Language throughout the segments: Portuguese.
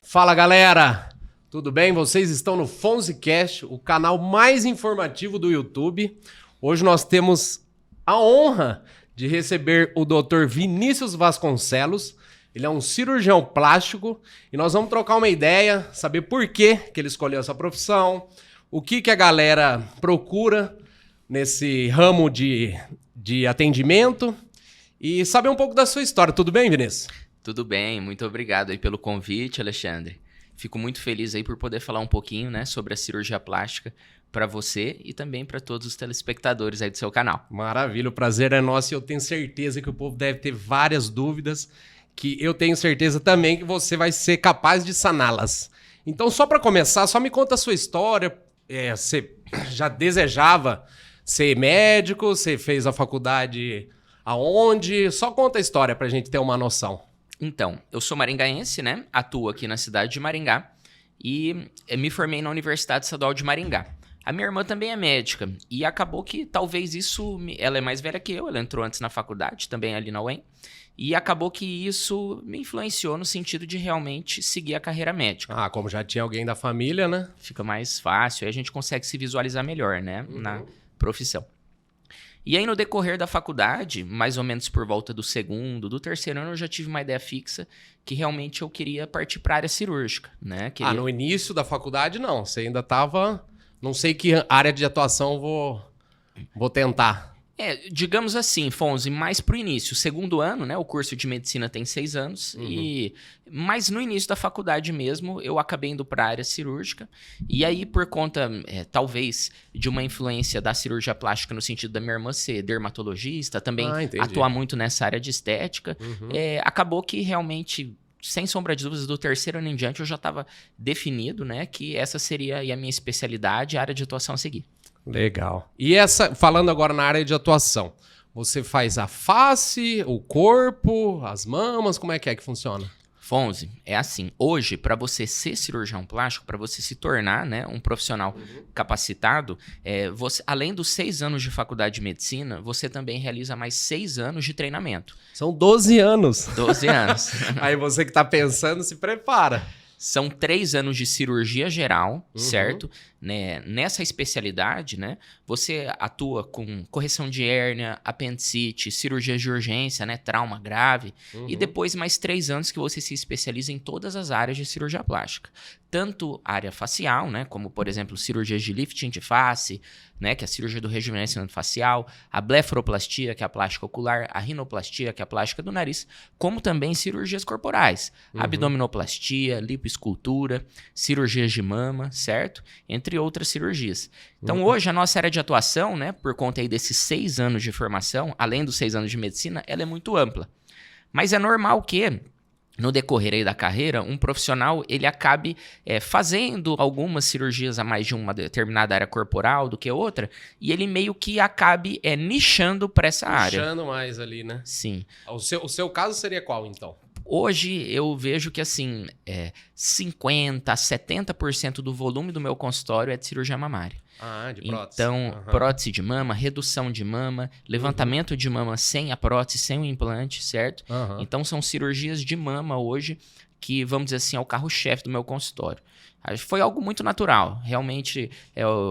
Fala galera, tudo bem? Vocês estão no FonziCast, o canal mais informativo do YouTube. Hoje nós temos a honra de receber o Dr. Vinícius Vasconcelos. Ele é um cirurgião plástico e nós vamos trocar uma ideia, saber por que ele escolheu essa profissão, o que a galera procura nesse ramo de atendimento e saber um pouco da sua história. Tudo bem, Vinícius? Tudo bem, muito obrigado aí pelo convite, Alexandre. Fico muito feliz aí por poder falar um pouquinho, né, sobre a cirurgia plástica para você e também para todos os telespectadores aí do seu canal. Maravilha, o prazer é nosso e eu tenho certeza que o povo deve ter várias dúvidas, que eu tenho certeza também que você vai ser capaz de saná-las. Então, só para começar, só me conta a sua história. Você já desejava ser médico? Você fez a faculdade aonde? Só conta a história para a gente ter uma noção. Então, eu sou maringaense, né? Atuo aqui na cidade de Maringá e me formei na Universidade Estadual de Maringá. A minha irmã também é médica e acabou que talvez isso... Ela é mais velha que eu, ela entrou antes na faculdade, também ali na UEM. E acabou que isso me influenciou no sentido de realmente seguir a carreira médica. Ah, como já tinha alguém da família, né? Fica mais fácil, aí a gente consegue se visualizar melhor, né? Na profissão. E aí, no decorrer da faculdade, mais ou menos por volta do terceiro ano, eu já tive uma ideia fixa que realmente eu queria partir para a área cirúrgica, né? Ah, no início da faculdade, não. Você ainda estava... Não sei que área de atuação vou tentar. Digamos assim, Fonzi, mais pro início. Segundo ano, né? O curso de medicina tem 6 anos. Mas no início da faculdade mesmo, eu acabei indo para a área cirúrgica. E aí, por conta, talvez, de uma influência da cirurgia plástica no sentido da minha irmã ser dermatologista, também atuar muito nessa área de estética, acabou que realmente... Sem sombra de dúvidas, do terceiro ano em diante, eu já estava definido, né, que essa seria aí a minha especialidade, a área de atuação a seguir. Legal. E falando agora na área de atuação, você faz a face, o corpo, as mamas, como é que funciona? Fonzi, é assim, hoje, para você ser cirurgião plástico, para você se tornar, né, um profissional capacitado, você, além dos 6 anos de faculdade de medicina, você também realiza mais 6 anos de treinamento. São 12 anos. 12 anos. Aí você que está pensando, se prepara. São 3 anos de cirurgia geral, certo? Né? Nessa especialidade, né, você atua com correção de hérnia, apendicite, cirurgia de urgência, né, trauma grave. E depois mais 3 anos que você se especializa em todas as áreas de cirurgia plástica. Tanto área facial, né, como, por exemplo, cirurgias de lifting de face, né, que é a cirurgia do rejuvenescimento facial, a blefaroplastia, que é a plástica ocular, a rinoplastia, que é a plástica do nariz, como também cirurgias corporais, abdominoplastia, lipoescultura, cirurgias de mama, certo? Entre outras cirurgias. Então, hoje, a nossa área de atuação, né, por conta aí desses 6 anos de formação, além dos 6 anos de medicina, ela é muito ampla. Mas é normal que, no decorrer aí da carreira, um profissional ele acabe fazendo algumas cirurgias a mais de uma determinada área corporal do que outra, e ele meio que acabe nichando para essa área. Nichando mais ali, né? Sim. O seu caso seria qual, então? Hoje eu vejo que assim, 50% a 70% do volume do meu consultório é de cirurgia mamária. Ah, de prótese. Então, prótese de mama, redução de mama, levantamento de mama sem a prótese, sem o implante, certo? Então, são cirurgias de mama hoje que, vamos dizer assim, é o carro-chefe do meu consultório. Foi algo muito natural. Realmente,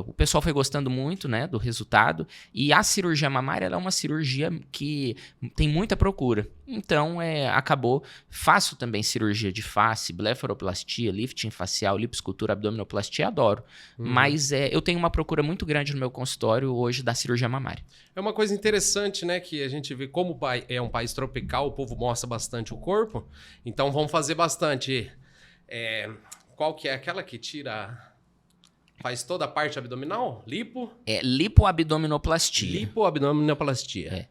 o pessoal foi gostando muito, né, do resultado. E a cirurgia mamária ela é uma cirurgia que tem muita procura. Então, faço também cirurgia de face, blefaroplastia, lifting facial, lipoescultura, abdominoplastia, adoro. Mas eu tenho uma procura muito grande no meu consultório hoje da cirurgia mamária. É uma coisa interessante, né, que a gente vê como é um país tropical, o povo mostra bastante o corpo. Então, vamos fazer bastante... Qual que é aquela que faz toda a parte abdominal? Lipo? Lipoabdominoplastia. Lipoabdominoplastia.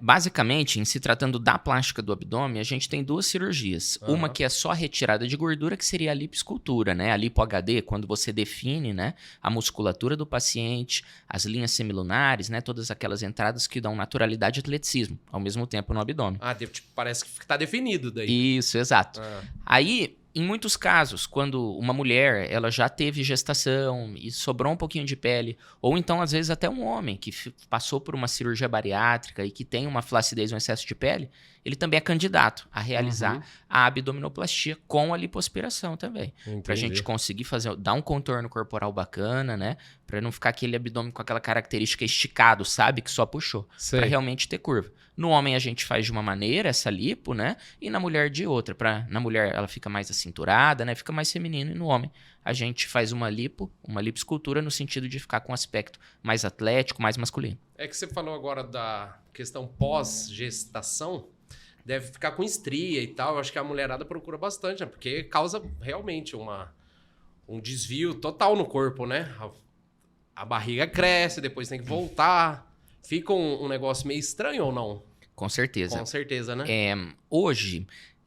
Basicamente, em se tratando da plástica do abdômen, a gente tem 2 cirurgias. Uma que é só retirada de gordura, que seria a lipoescultura, né? A lipo HD, quando você define, né, a musculatura do paciente, as linhas semilunares, né, todas aquelas entradas que dão naturalidade e atleticismo, ao mesmo tempo no abdômen. Parece que está definido daí. Isso, exato. Aí... Em muitos casos, quando uma mulher ela já teve gestação e sobrou um pouquinho de pele, ou então às vezes até um homem que passou por uma cirurgia bariátrica e que tem uma flacidez, um excesso de pele, ele também é candidato a realizar a abdominoplastia com a lipoaspiração também. Pra gente conseguir dar um contorno corporal bacana, né? Pra não ficar aquele abdômen com aquela característica esticado, sabe? Que só puxou. Sei. Pra realmente ter curva. No homem a gente faz de uma maneira, essa lipo, né? E na mulher de outra. Na mulher ela fica mais acinturada, né? Fica mais feminino. E no homem a gente faz uma lipoescultura no sentido de ficar com um aspecto mais atlético, mais masculino. É que você falou agora da questão pós-gestação, deve ficar com estria e tal. Eu acho que a mulherada procura bastante, né? Porque causa realmente um desvio total no corpo, né? A barriga cresce, depois tem que voltar. Fica um negócio meio estranho ou não? Com certeza. Com certeza, né? Hoje,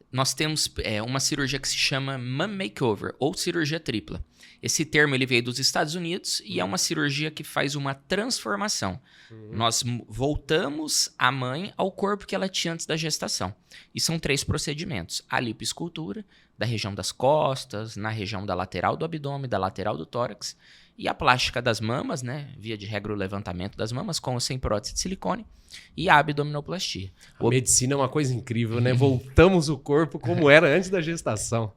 nós temos uma cirurgia que se chama Mum Makeover, ou cirurgia tripla. Esse termo ele veio dos Estados Unidos e é uma cirurgia que faz uma transformação. Nós voltamos a mãe ao corpo que ela tinha antes da gestação. E são 3 procedimentos. A lipoescultura, da região das costas, na região da lateral do abdômen, da lateral do tórax. E a plástica das mamas, né? Via de regra o levantamento das mamas, com ou sem prótese de silicone. E a abdominoplastia. A medicina é uma coisa incrível, né? Voltamos o corpo como era antes da gestação.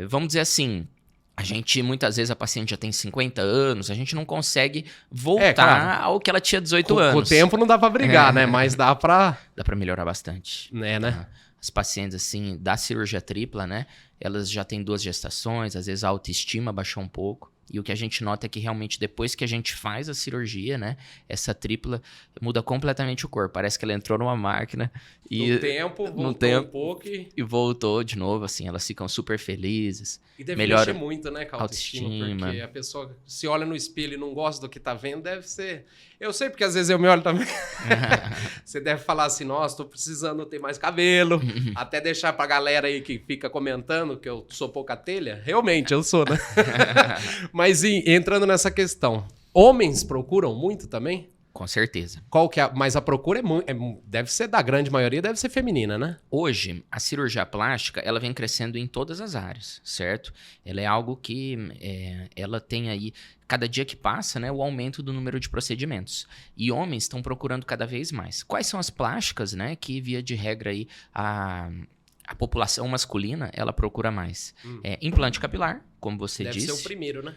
Vamos dizer assim, a gente, muitas vezes, a paciente já tem 50 anos, a gente não consegue voltar ao que ela tinha 18 anos. Com o tempo não dá pra brigar, né? Mas dá pra... Dá pra melhorar bastante. Né? As pacientes, assim, da cirurgia tripla, né? Elas já têm 2 gestações, às vezes a autoestima baixou um pouco. E o que a gente nota é que realmente depois que a gente faz a cirurgia, né? Essa tripla muda completamente o corpo. Parece que ela entrou numa máquina e... No tempo, um pouco e voltou de novo, assim. Elas ficam super felizes. E deve mexer muito, né, com a autoestima. Porque a pessoa se olha no espelho e não gosta do que tá vendo, deve ser... Eu sei porque às vezes eu me olho também. Você deve falar assim, nossa, tô precisando ter mais cabelo. Até deixar pra galera aí que fica comentando que eu sou pouca telha. Realmente, eu sou, né? Mas entrando nessa questão, homens procuram muito também? Com certeza. Mas a procura deve ser da grande maioria, deve ser feminina, né? Hoje, a cirurgia plástica, ela vem crescendo em todas as áreas, certo? Ela é algo que ela tem aí, cada dia que passa, né, o aumento do número de procedimentos. E homens estão procurando cada vez mais. Quais são as plásticas, né, que via de regra aí a população masculina, ela procura mais? Implante capilar, como você disse. Deve ser o primeiro, né?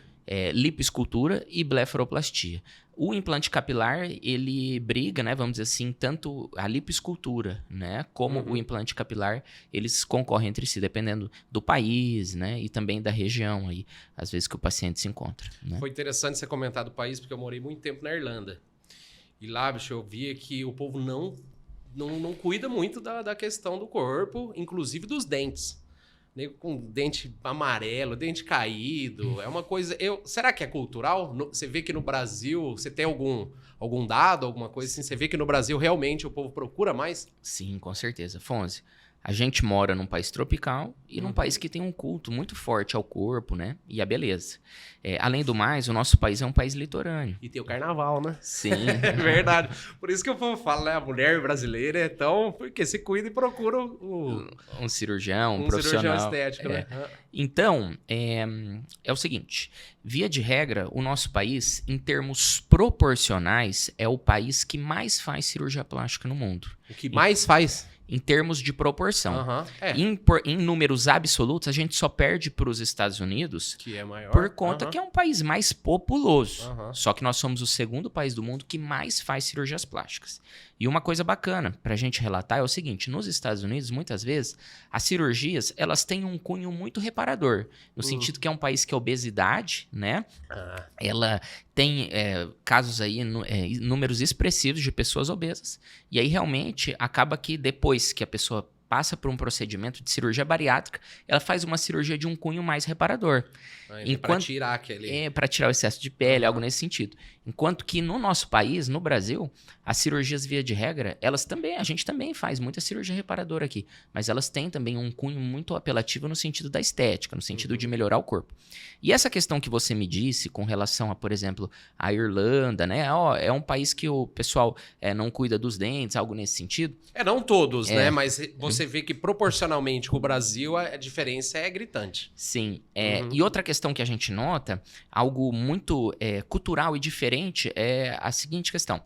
Lipoescultura e blefaroplastia. O implante capilar, ele briga, né, vamos dizer assim, tanto a lipoescultura, né, como o implante capilar, eles concorrem entre si, dependendo do país, né, e também da região aí, às vezes que o paciente se encontra. Né? Foi interessante você comentar do país, porque eu morei muito tempo na Irlanda. E lá, bicho, eu via que o povo não cuida muito da questão do corpo, inclusive dos dentes. Nego com dente amarelo, dente caído, é uma coisa... Será que é cultural? Você vê que no Brasil, você tem algum dado, alguma coisa assim? Você vê que no Brasil realmente o povo procura mais? Sim, com certeza. Fonzi, a gente mora num país tropical e num país que tem um culto muito forte ao corpo, né? E à beleza. Além do mais, o nosso país é um país litorâneo. E tem o carnaval, né? Sim. É verdade. Por isso que o povo fala, né? A mulher brasileira é tão... Porque se cuida e procura um cirurgião, um profissional. Cirurgião estético, né? Então, é o seguinte. Via de regra, o nosso país, em termos proporcionais, é o país que mais faz cirurgia plástica no mundo. O que mais faz? Em termos de proporção. Em números absolutos, a gente só perde para os Estados Unidos, que é maior, por conta que é um país mais populoso. Só que nós somos o segundo país do mundo que mais faz cirurgias plásticas. E uma coisa bacana para a gente relatar é o seguinte, nos Estados Unidos, muitas vezes, as cirurgias, elas têm um cunho muito reparador, no sentido que é um país que a obesidade, né, ela tem casos aí, números expressivos de pessoas obesas, e aí realmente acaba que depois que a pessoa passa por um procedimento de cirurgia bariátrica, ela faz uma cirurgia de um cunho mais reparador. Para tirar aquele... para tirar o excesso de pele, algo nesse sentido. Enquanto que no nosso país, no Brasil, as cirurgias via de regra, a gente também faz muita cirurgia reparadora aqui, mas elas têm também um cunho muito apelativo no sentido da estética, no sentido de melhorar o corpo. E essa questão que você me disse com relação a, por exemplo, a Irlanda, né? É um país que o pessoal não cuida dos dentes, algo nesse sentido. Não todos, né? Mas você você vê que proporcionalmente com o Brasil a diferença é gritante. Sim. E outra questão que a gente nota, algo muito cultural e diferente, é a seguinte questão.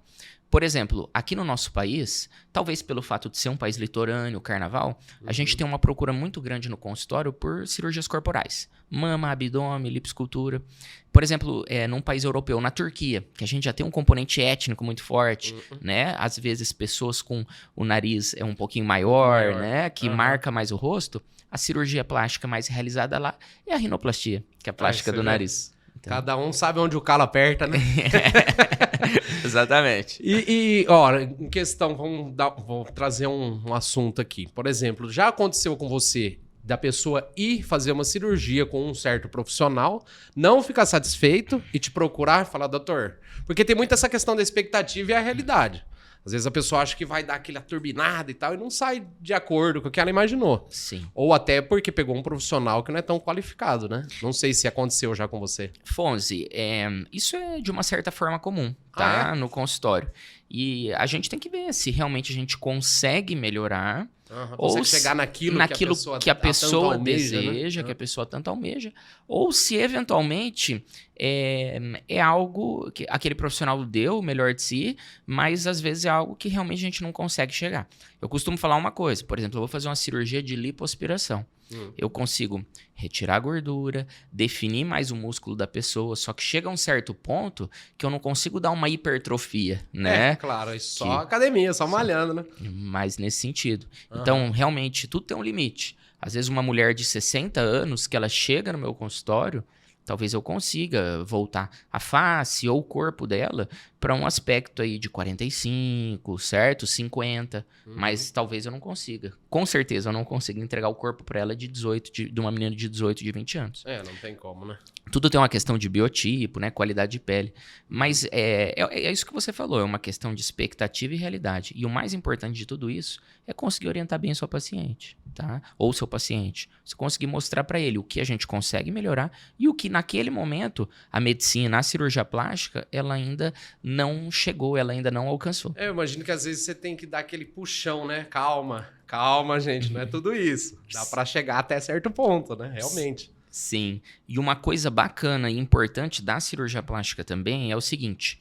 Por exemplo, aqui no nosso país, talvez pelo fato de ser um país litorâneo, carnaval, a gente tem uma procura muito grande no consultório por cirurgias corporais. Mama, abdômen, lipoescultura. Por exemplo, num país europeu, na Turquia, que a gente já tem um componente étnico muito forte, né? Às vezes pessoas com o nariz um pouquinho maior, né? Que marca mais o rosto. A cirurgia plástica mais realizada lá é a rinoplastia, que é a plástica do nariz. Então... Cada um sabe onde o calo aperta, né? Exatamente. Ó, em questão, vou trazer um assunto aqui. Por exemplo, já aconteceu com você da pessoa ir fazer uma cirurgia com um certo profissional, não ficar satisfeito e te procurar e falar, doutor, porque tem muito essa questão da expectativa e a realidade. Às vezes a pessoa acha que vai dar aquela turbinada e tal e não sai de acordo com o que ela imaginou. Sim. Ou até porque pegou um profissional que não é tão qualificado, né? Não sei se aconteceu já com você. Fonzi, isso é de uma certa forma comum, tá? No consultório. E a gente tem que ver se realmente a gente consegue melhorar. Ou chegar naquilo que a pessoa almeja, deseja, que a pessoa tanto almeja, ou se eventualmente é algo que aquele profissional deu o melhor de si, mas às vezes é algo que realmente a gente não consegue chegar. Eu costumo falar uma coisa, por exemplo, eu vou fazer uma cirurgia de lipoaspiração. Eu consigo retirar a gordura, definir mais o músculo da pessoa, só que chega a um certo ponto que eu não consigo dar uma hipertrofia, né? Claro, é só academia, só malhando, né? Mas nesse sentido. Então, realmente, tudo tem um limite. Às vezes, uma mulher de 60 anos, que ela chega no meu consultório, talvez eu consiga voltar a face ou o corpo dela para um aspecto aí de 45, certo? 50, mas talvez eu não consiga. Com certeza eu não consigo entregar o corpo para ela de uma menina de 18, de 20 anos. Não tem como, né? Tudo tem uma questão de biotipo, né? Qualidade de pele. Mas é isso que você falou, é uma questão de expectativa e realidade. E o mais importante de tudo isso é conseguir orientar bem a sua paciente, tá? Ou seu paciente. Você conseguir mostrar para ele o que a gente consegue melhorar e o que naquele momento a medicina, a cirurgia plástica, ela ainda não chegou, ela ainda não alcançou. Eu imagino que às vezes você tem que dar aquele puxão, né? Calma, gente, não é tudo isso. Dá para chegar até certo ponto, né? Realmente. Sim. E uma coisa bacana e importante da cirurgia plástica também é o seguinte,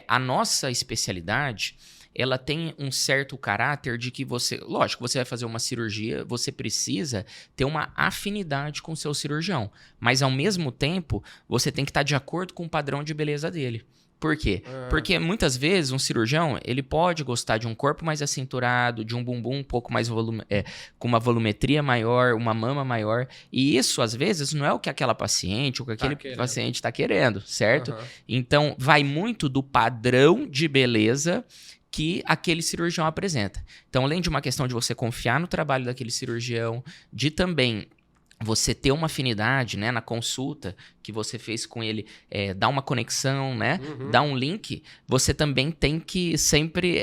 a nossa especialidade, ela tem um certo caráter de que lógico, você vai fazer uma cirurgia, você precisa ter uma afinidade com o seu cirurgião, mas ao mesmo tempo, você tem que estar de acordo com o padrão de beleza dele. Por quê? Porque muitas vezes um cirurgião, ele pode gostar de um corpo mais acinturado, de um bumbum um pouco mais com uma volumetria maior, uma mama maior, e isso às vezes não é o que aquela paciente ou que aquele paciente está querendo, certo? Então vai muito do padrão de beleza que aquele cirurgião apresenta. Então, além de uma questão de você confiar no trabalho daquele cirurgião, de também você ter uma afinidade, né, na consulta que você fez com ele, dar uma conexão, né, dar um link, você também tem que sempre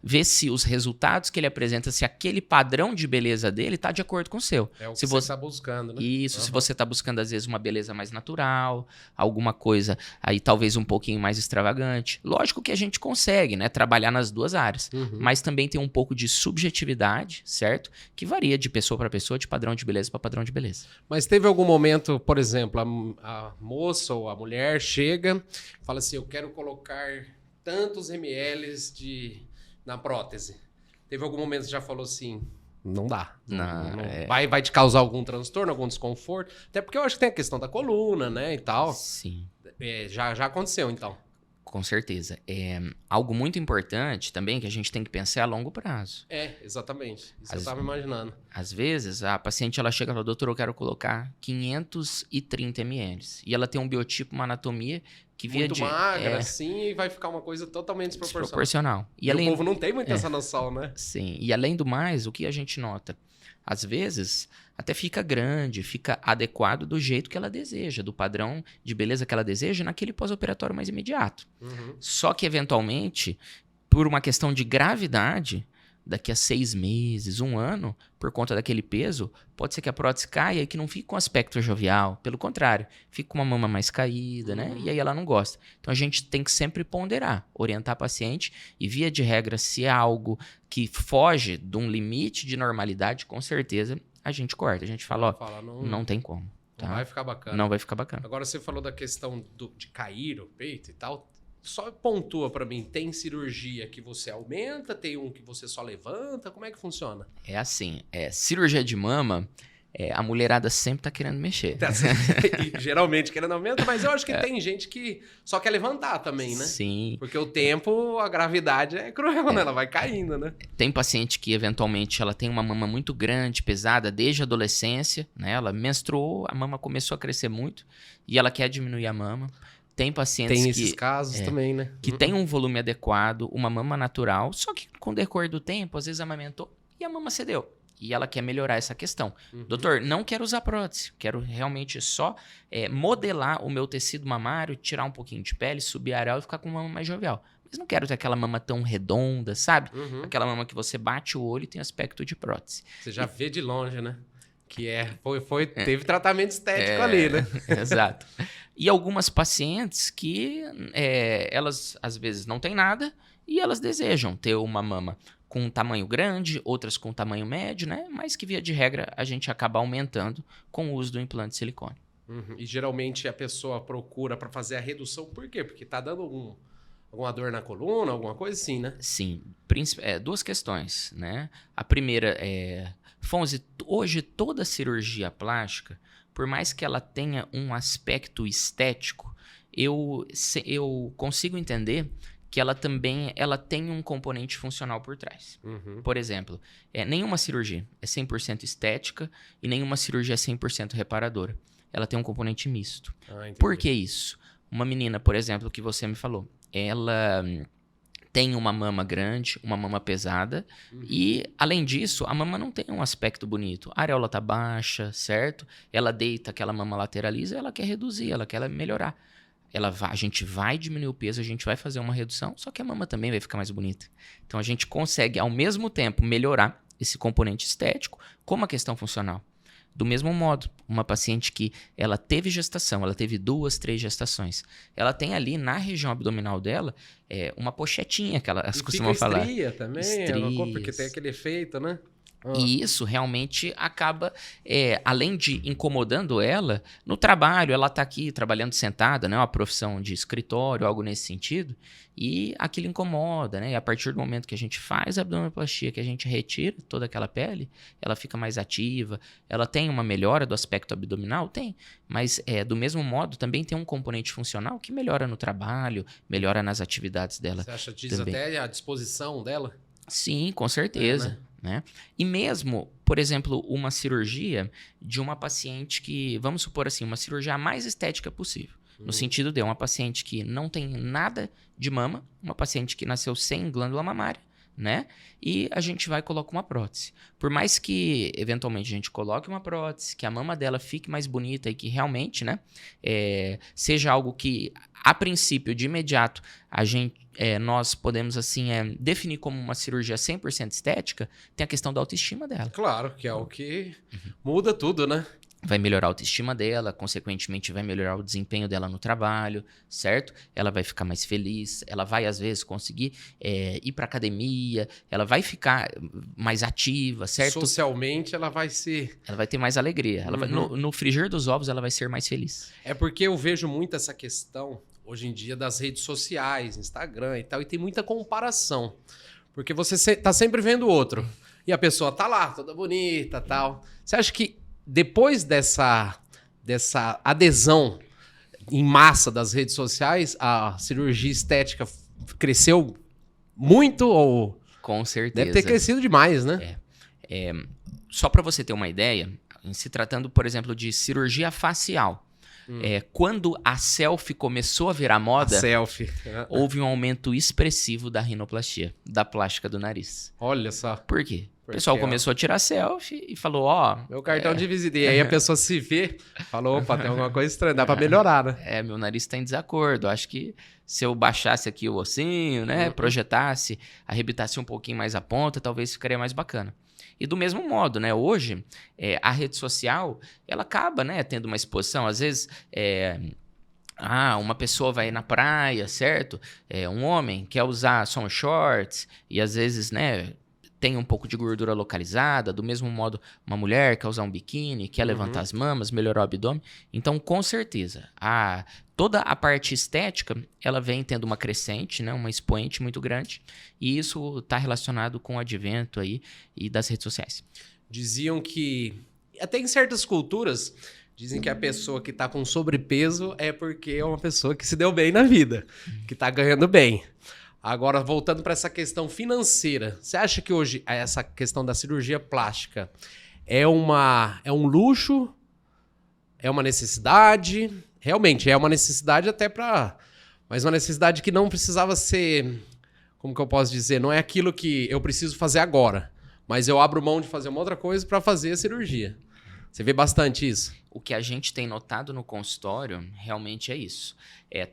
ver se os resultados que ele apresenta, se aquele padrão de beleza dele está de acordo com o seu. É o que você está buscando, né? Isso, se você está buscando às vezes uma beleza mais natural, alguma coisa aí talvez um pouquinho mais extravagante. Lógico que a gente consegue, né, trabalhar nas duas áreas, mas também tem um pouco de subjetividade, certo? Que varia de pessoa para pessoa, de padrão de beleza para padrão de beleza. Mas teve algum momento, por exemplo, a moça ou a mulher chega e fala assim, eu quero colocar tantos ml na prótese. Teve algum momento que já falou assim, não dá. Não. Vai te causar algum transtorno, algum desconforto? Até porque eu acho que tem a questão da coluna, né, e tal. Sim. Já aconteceu, então. Com certeza. Algo muito importante também que a gente tem que pensar a longo prazo. Exatamente. Isso eu estava imaginando. Às vezes, a paciente ela chega e fala, doutor, eu quero colocar 530 ml. E ela tem um biotipo, uma anatomia que via muito magra, assim, e vai ficar uma coisa totalmente desproporcional. E o povo não tem muito essa noção, né? Sim. E além do mais, o que a gente nota? Às vezes, até fica grande, fica adequado do jeito que ela deseja, do padrão de beleza que ela deseja naquele pós-operatório mais imediato. Só que, eventualmente, por uma questão de gravidade, daqui a 6 meses, 1 ano, por conta daquele peso, pode ser que a prótese caia e que não fique com aspecto jovial. Pelo contrário, fica com uma mama mais caída, né? E aí ela não gosta. Então a gente tem que sempre ponderar, orientar a paciente e, via de regra, se é algo que foge de um limite de normalidade, com certeza a gente corta. A gente fala, não tem como. Tá? Não vai ficar bacana. Não vai ficar bacana. Agora você falou da questão de cair o peito e tal. Só pontua pra mim, tem cirurgia que você aumenta, tem um que você só levanta, como é que funciona? É assim, cirurgia de mama, a mulherada sempre tá querendo mexer. E, geralmente querendo aumentar, mas eu acho que tem gente que só quer levantar também, né? Sim. Porque o tempo, a gravidade é cruel, né? Ela vai caindo, né? Tem paciente que, eventualmente, ela tem uma mama muito grande, pesada, desde a adolescência, né? Ela menstruou, a mama começou a crescer muito e ela quer diminuir a mama. Tem pacientes tem esses casos também, né? Que tem um volume adequado, uma mama natural, só que com o decorrer do tempo, às vezes amamentou e a mama cedeu. E ela quer melhorar essa questão. Doutor, não quero usar prótese, quero realmente só modelar o meu tecido mamário, tirar um pouquinho de pele, subir a areola e ficar com uma mama mais jovial. Mas não quero ter aquela mama tão redonda, sabe? Aquela mama que você bate o olho e tem aspecto de prótese. Você já vê de longe, né? Que teve tratamento estético ali, né? Exato. E algumas pacientes que elas, às vezes, não têm nada e elas desejam ter uma mama com um tamanho grande, outras com um tamanho médio, né? Mas que, via de regra, a gente acaba aumentando com o uso do implante de silicone. E geralmente a pessoa procura para fazer a redução, por quê? Porque tá dando alguma dor na coluna, alguma coisa assim, né? Sim. Duas questões, né? A primeira Fonzi, hoje toda cirurgia plástica, por mais que ela tenha um aspecto estético, eu consigo entender que ela também tem um componente funcional por trás. Por exemplo, nenhuma cirurgia é 100% estética e nenhuma cirurgia é 100% reparadora. Ela tem um componente misto. Por que isso? Uma menina, por exemplo, que você me falou, ela tem uma mama grande, uma mama pesada e, além disso, a mama não tem um aspecto bonito. A areola tá baixa, certo? Ela deita, aquela mama lateraliza, ela quer reduzir, ela quer melhorar. A gente vai diminuir o peso, a gente vai fazer uma redução, só que a mama também vai ficar mais bonita. Então, a gente consegue, ao mesmo tempo, melhorar esse componente estético como a questão funcional. Do mesmo modo, uma paciente que ela teve gestação, ela teve 2, 3 gestações, ela tem ali na região abdominal dela uma pochetinha que elas costumam falar. Estria também, porque tem aquele efeito, né? E isso realmente acaba, além de incomodando ela, no trabalho, ela está aqui trabalhando sentada, né, uma profissão de escritório, algo nesse sentido, e aquilo incomoda, né? E a partir do momento que a gente faz a abdominoplastia, que a gente retira toda aquela pele, ela fica mais ativa, ela tem uma melhora do aspecto abdominal? Tem, mas do mesmo modo também tem um componente funcional que melhora no trabalho, melhora nas atividades dela. Você acha disso até a disposição dela? Sim, com certeza. Né? E mesmo, por exemplo, uma cirurgia de uma paciente que, vamos supor assim, uma cirurgia a mais estética possível. No sentido de uma paciente que não tem nada de mama, uma paciente que nasceu sem glândula mamária, né? E a gente vai e coloca uma prótese. Por mais que, eventualmente, a gente coloque uma prótese, que a mama dela fique mais bonita e que realmente, né, seja algo que, a princípio, de imediato, nós podemos, assim, definir como uma cirurgia 100% estética, tem a questão da autoestima dela. Claro, que é o que muda tudo, né? Vai melhorar a autoestima dela, consequentemente vai melhorar o desempenho dela no trabalho, certo? Ela vai ficar mais feliz, ela vai às vezes conseguir ir para academia, ela vai ficar mais ativa, certo? Socialmente ela vai ser... Ela vai ter mais alegria, ela vai, no frigir dos ovos ela vai ser mais feliz. É porque eu vejo muito essa questão, hoje em dia, das redes sociais, Instagram e tal, e tem muita comparação. Porque você tá sempre vendo o outro, e a pessoa tá lá, toda bonita e tal. Você acha que depois dessa adesão em massa das redes sociais, a cirurgia estética cresceu muito ou... Com certeza. Deve ter crescido demais, né? Só para você ter uma ideia, em se tratando, por exemplo, de cirurgia facial, Quando a selfie começou a virar moda, A selfie. houve um aumento expressivo da rinoplastia, da plástica do nariz. Olha só. Por quê? O Porque, pessoal ó, começou a tirar selfie e falou, ó... Meu cartão de visita. E aí a pessoa se vê, falou, opa, tem alguma coisa estranha, dá pra melhorar, né? meu nariz tá em desacordo. Acho que se eu baixasse aqui o ossinho, né? Projetasse, arrebitasse um pouquinho mais a ponta, talvez ficaria mais bacana. E do mesmo modo, né? Hoje, a rede social, ela acaba, né? Tendo uma exposição. Às vezes, uma pessoa vai na praia, certo? Um homem quer usar só um shorts e às vezes, né? Tem um pouco de gordura localizada, do mesmo modo uma mulher quer usar um biquíni, quer levantar as mamas, melhorar o abdômen. Então, com certeza, toda a parte estética, ela vem tendo uma crescente, né, uma expoente muito grande, e isso está relacionado com o advento aí e das redes sociais. Diziam que, até em certas culturas, dizem que a pessoa que tá com sobrepeso é porque é uma pessoa que se deu bem na vida, que tá ganhando bem. Agora, voltando para essa questão financeira, você acha que hoje essa questão da cirurgia plástica é um luxo? É uma necessidade? Realmente, é uma necessidade até para... Mas uma necessidade que não precisava ser... Como que eu posso dizer? Não é aquilo que eu preciso fazer agora, mas eu abro mão de fazer uma outra coisa para fazer a cirurgia. Você vê bastante isso? O que a gente tem notado no consultório realmente é isso.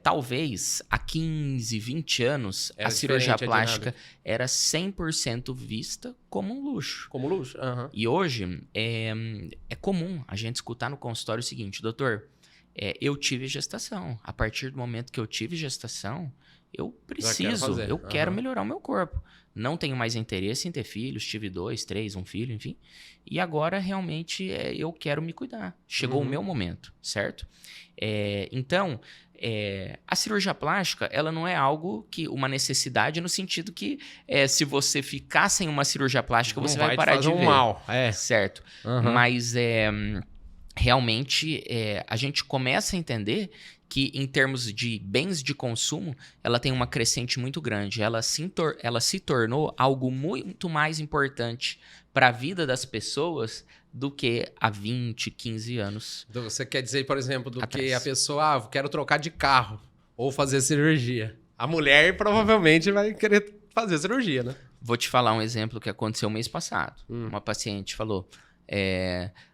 Talvez há 15, 20 anos, a cirurgia plástica era 100% vista como um luxo. Como luxo? Uhum. E hoje é comum a gente escutar no consultório o seguinte, doutor, eu tive gestação. A partir do momento que eu tive gestação, eu preciso, eu quero melhorar o meu corpo. Não tenho mais interesse em ter filhos, tive 2, 3, um filho, enfim. E agora, realmente, eu quero me cuidar. Chegou o meu momento, certo? Então, a cirurgia plástica, ela não é algo uma necessidade no sentido que se você ficar sem uma cirurgia plástica, você vai parar de ver. Mal. Certo. Mas, realmente, a gente começa a entender que em termos de bens de consumo, ela tem uma crescente muito grande. Ela se tornou algo muito mais importante para a vida das pessoas do que há 20, 15 anos. Você quer dizer, por exemplo, que a pessoa, quero trocar de carro ou fazer cirurgia. A mulher provavelmente vai querer fazer cirurgia, né? Vou te falar um exemplo que aconteceu mês passado. Uma paciente falou...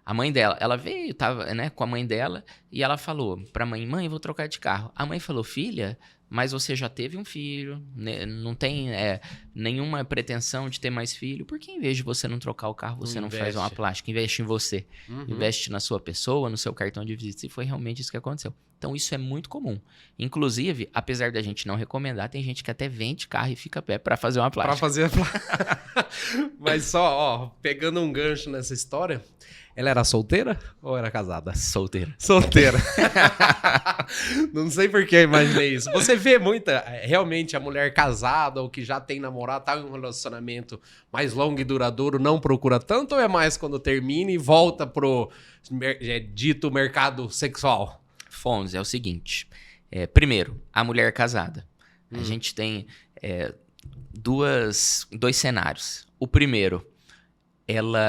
a mãe dela, ela veio, tava, né, com a mãe dela e ela falou pra mãe, vou trocar de carro. A mãe falou, filha, mas você já teve um filho, né, não tem nenhuma pretensão de ter mais filho, por que em vez de você não trocar o carro, você não faz uma plástica, investe em você, investe na sua pessoa, no seu cartão de visita, e foi realmente isso que aconteceu. Então isso é muito comum. Inclusive, apesar da gente não recomendar, tem gente que até vende carro e fica a pé pra fazer uma plástica. Pra fazer a plástica. Mas só, pegando um gancho nessa história, ela era solteira ou era casada? Solteira. Solteira. Não sei por que eu imaginei isso. Você vê realmente a mulher casada ou que já tem namorado, tá em um relacionamento mais longo e duradouro, não procura tanto ou é mais quando termina e volta pro dito mercado sexual? Fonz, é o seguinte. Primeiro, a mulher casada. A gente tem dois cenários. O primeiro,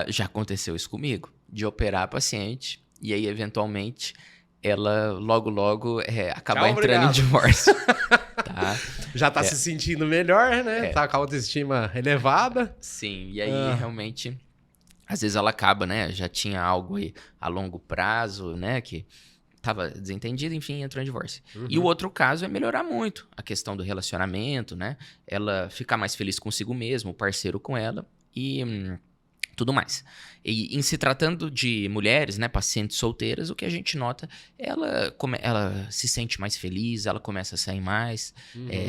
já aconteceu isso comigo, de operar a paciente e aí, eventualmente, ela logo acabar entrando em divórcio. Tá? Já tá se sentindo melhor, né? Tá com a autoestima elevada. Sim, e aí, realmente, às vezes ela acaba, né? Já tinha algo aí a longo prazo, né? Que tava desentendido, enfim, entrou em divórcio. E o outro caso é melhorar muito a questão do relacionamento, né? Ela ficar mais feliz consigo mesma, o parceiro com ela e tudo mais. E em se tratando de mulheres, né, pacientes solteiras, o que a gente nota, ela se sente mais feliz, ela começa a sair mais,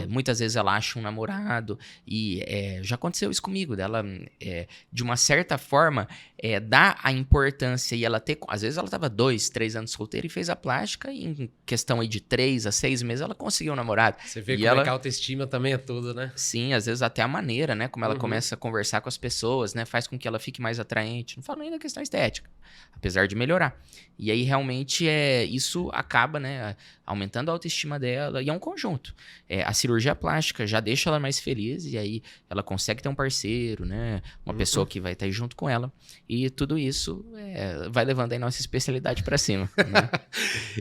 muitas vezes ela acha um namorado, e já aconteceu isso comigo, dela, de uma certa forma, dá a importância, e ela ter, às vezes ela estava 2, 3 anos solteira e fez a plástica, e em questão aí de 3 a 6 meses ela conseguiu um namorado. Você vê como é que a autoestima também é tudo, né? Sim, às vezes até a maneira, né, como ela começa a conversar com as pessoas, né, faz com que ela fique mais atraente. Não falo nem da questão estética, apesar de melhorar. E aí, realmente, isso acaba, né, aumentando a autoestima dela, e é um conjunto. A cirurgia plástica já deixa ela mais feliz, e aí ela consegue ter um parceiro, né? Uma pessoa que vai estar aí junto com ela, e tudo isso vai levando a nossa especialidade para cima. Né?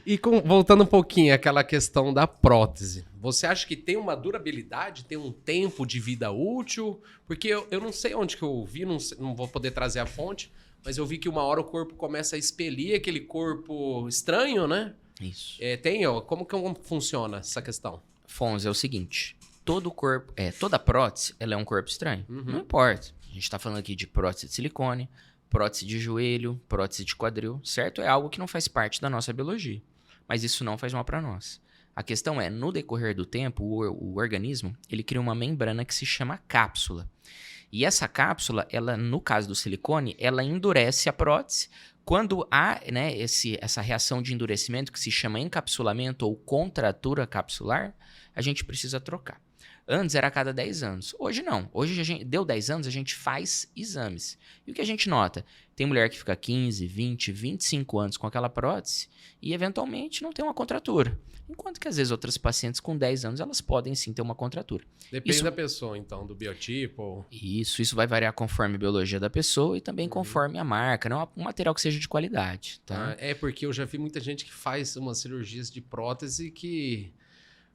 E voltando um pouquinho àquela questão da prótese, você acha que tem uma durabilidade, tem um tempo de vida útil? Porque eu não sei onde que eu vi, não vou poder trazer a fonte, mas eu vi que uma hora o corpo começa a expelir aquele corpo estranho, né? Isso. Como que funciona essa questão? Fonz, é o seguinte, todo corpo, toda prótese, ela é um corpo estranho. Não importa. A gente tá falando aqui de prótese de silicone, prótese de joelho, prótese de quadril, certo? É algo que não faz parte da nossa biologia. Mas isso não faz mal para nós. A questão é, no decorrer do tempo, o organismo, ele cria uma membrana que se chama cápsula. E essa cápsula, ela, no caso do silicone, ela endurece a prótese. Quando há, né, essa reação de endurecimento que se chama encapsulamento ou contratura capsular, a gente precisa trocar. Antes era a cada 10 anos. Hoje não. Hoje, deu 10 anos, a gente faz exames. E o que a gente nota? Tem mulher que fica 15, 20, 25 anos com aquela prótese e, eventualmente, não tem uma contratura. Enquanto que, às vezes, outras pacientes com 10 anos, elas podem, sim, ter uma contratura. Depende da pessoa, então, do biotipo. Isso vai variar conforme a biologia da pessoa e também conforme a marca, né? Um material que seja de qualidade, tá? Porque eu já vi muita gente que faz umas cirurgias de prótese que...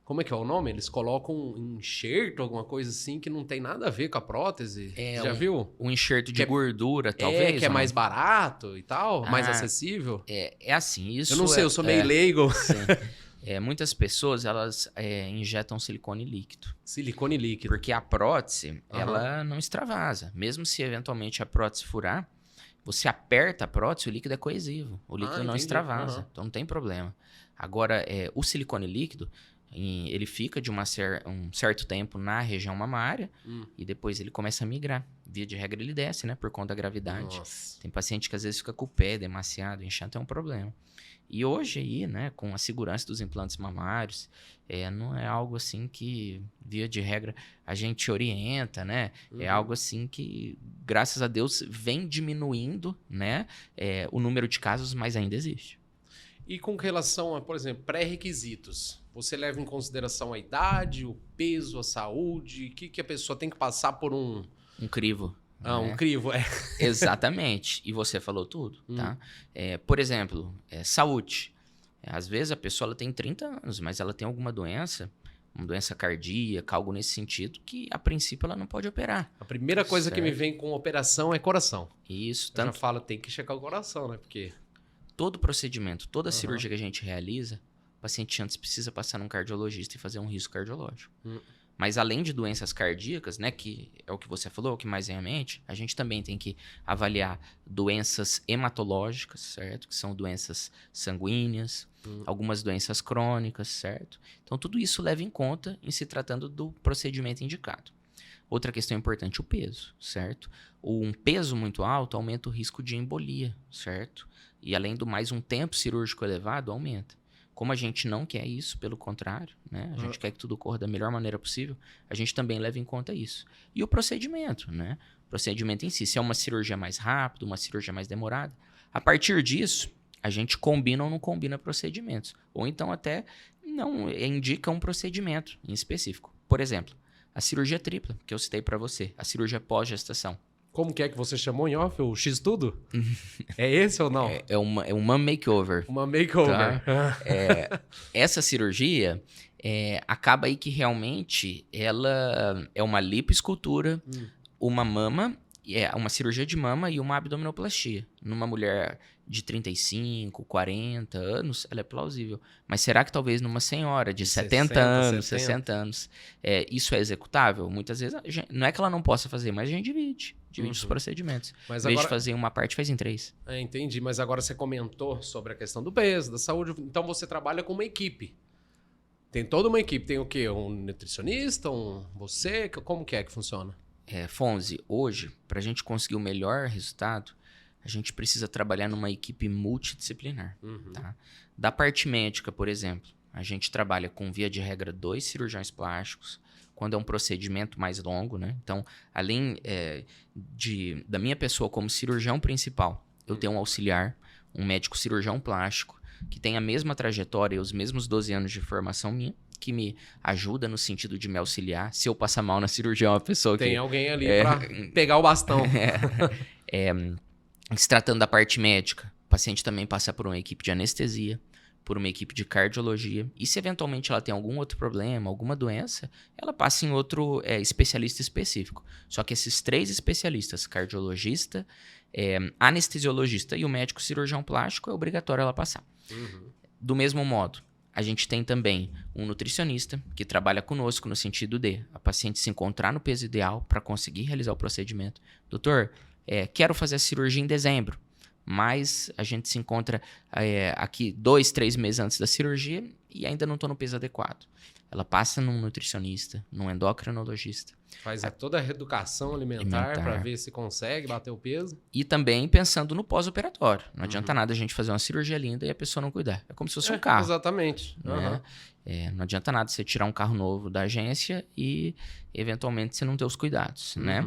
Como é que é o nome? Eles colocam um enxerto, alguma coisa assim, que não tem nada a ver com a prótese. Já viu? Um enxerto de gordura, talvez. Que é mais barato e tal, mais acessível. É assim, isso... Eu não sei, eu sou meio leigo. Sim. Muitas pessoas, elas injetam silicone líquido. Silicone líquido. Porque a prótese, ela não extravasa. Mesmo se eventualmente a prótese furar, você aperta a prótese, o líquido é coesivo. O líquido não extravasa, então não tem problema. Agora, o silicone líquido... ele fica de um certo tempo na região mamária e depois ele começa a migrar. Via de regra ele desce, né? Por conta da gravidade. Nossa. Tem paciente que às vezes fica com o pé demasiado, inchando é um problema. E hoje aí, né, com a segurança dos implantes mamários, não é algo assim que, via de regra, a gente orienta, né? É algo assim que, graças a Deus, vem diminuindo, né? O número de casos, mas ainda existe. E com relação a, por exemplo, pré-requisitos, você leva em consideração a idade, o peso, a saúde? O que a pessoa tem que passar por um... Um crivo. Um crivo, Exatamente. E você falou tudo, tá? Por exemplo, saúde. Às vezes a pessoa ela tem 30 anos, mas ela tem alguma doença, uma doença cardíaca, algo nesse sentido, que a princípio ela não pode operar. A primeira coisa que me vem com operação é coração. Isso. Eu já falo, tem que checar o coração, né? Porque... Todo procedimento, toda cirurgia que a gente realiza, o paciente antes precisa passar num cardiologista e fazer um risco cardiológico. Mas além de doenças cardíacas, né, que é o que você falou, o que mais vem à mente, a gente também tem que avaliar doenças hematológicas, certo? Que são doenças sanguíneas, algumas doenças crônicas, certo? Então tudo isso leva em conta em se tratando do procedimento indicado. Outra questão importante, o peso, certo? Um peso muito alto aumenta o risco de embolia, certo? E além do mais, um tempo cirúrgico elevado aumenta. Como a gente não quer isso, pelo contrário, né? A gente quer que tudo corra da melhor maneira possível, a gente também leva em conta isso. E o procedimento, né? O procedimento em si, se é uma cirurgia mais rápida, uma cirurgia mais demorada, a partir disso, a gente combina ou não combina procedimentos. Ou então até não indica um procedimento em específico. Por exemplo, a cirurgia tripla, que eu citei para você, a cirurgia pós-gestação. Como que é que você chamou em off? O X-Tudo? É esse ou não? É uma makeover. Uma makeover. Tá? Essa cirurgia acaba aí que realmente ela é uma lipoescultura, uma mama, uma cirurgia de mama e uma abdominoplastia. Numa mulher de 35, 40 anos, ela é plausível. Mas será que talvez numa senhora de 70 anos, 60 anos, isso é executável? Muitas vezes, não é que ela não possa fazer, mas a gente divide os procedimentos. Mas em vez agora... de fazer em uma parte, faz em 3. Entendi, mas agora você comentou sobre a questão do peso, da saúde, então você trabalha com uma equipe. Tem toda uma equipe, tem o quê? Um nutricionista, você? Como que é que funciona? Fonzi, hoje, para a gente conseguir o melhor resultado, a gente precisa trabalhar numa equipe multidisciplinar. Tá? Da parte médica, por exemplo, a gente trabalha com, via de regra, 2 cirurgiões plásticos, quando é um procedimento mais longo, né? Então, além da minha pessoa como cirurgião principal, eu tenho um auxiliar, um médico cirurgião plástico, que tem a mesma trajetória e os mesmos 12 anos de formação minha, que me ajuda no sentido de me auxiliar. Se eu passar mal na cirurgia, é uma pessoa Tem que... alguém ali pra pegar o bastão. Se tratando da parte médica, o paciente também passa por uma equipe de anestesia, por uma equipe de cardiologia. E se eventualmente ela tem algum outro problema, alguma doença, ela passa em outro especialista específico. Só que esses 3 especialistas, cardiologista, anestesiologista e o médico cirurgião plástico, é obrigatório ela passar. Do mesmo modo, a gente tem também um nutricionista que trabalha conosco no sentido de a paciente se encontrar no peso ideal para conseguir realizar o procedimento. Doutor, quero fazer a cirurgia em dezembro, mas a gente se encontra aqui 2, 3 meses antes da cirurgia e ainda não estou no peso adequado. Ela passa num nutricionista, num endocrinologista. Faz toda a reeducação alimentar para ver se consegue bater o peso. E também pensando no pós-operatório. Não adianta nada a gente fazer uma cirurgia linda e a pessoa não cuidar. É como se fosse um carro. Exatamente. Né? Não adianta nada você tirar um carro novo da agência e, eventualmente, você não ter os cuidados. Né?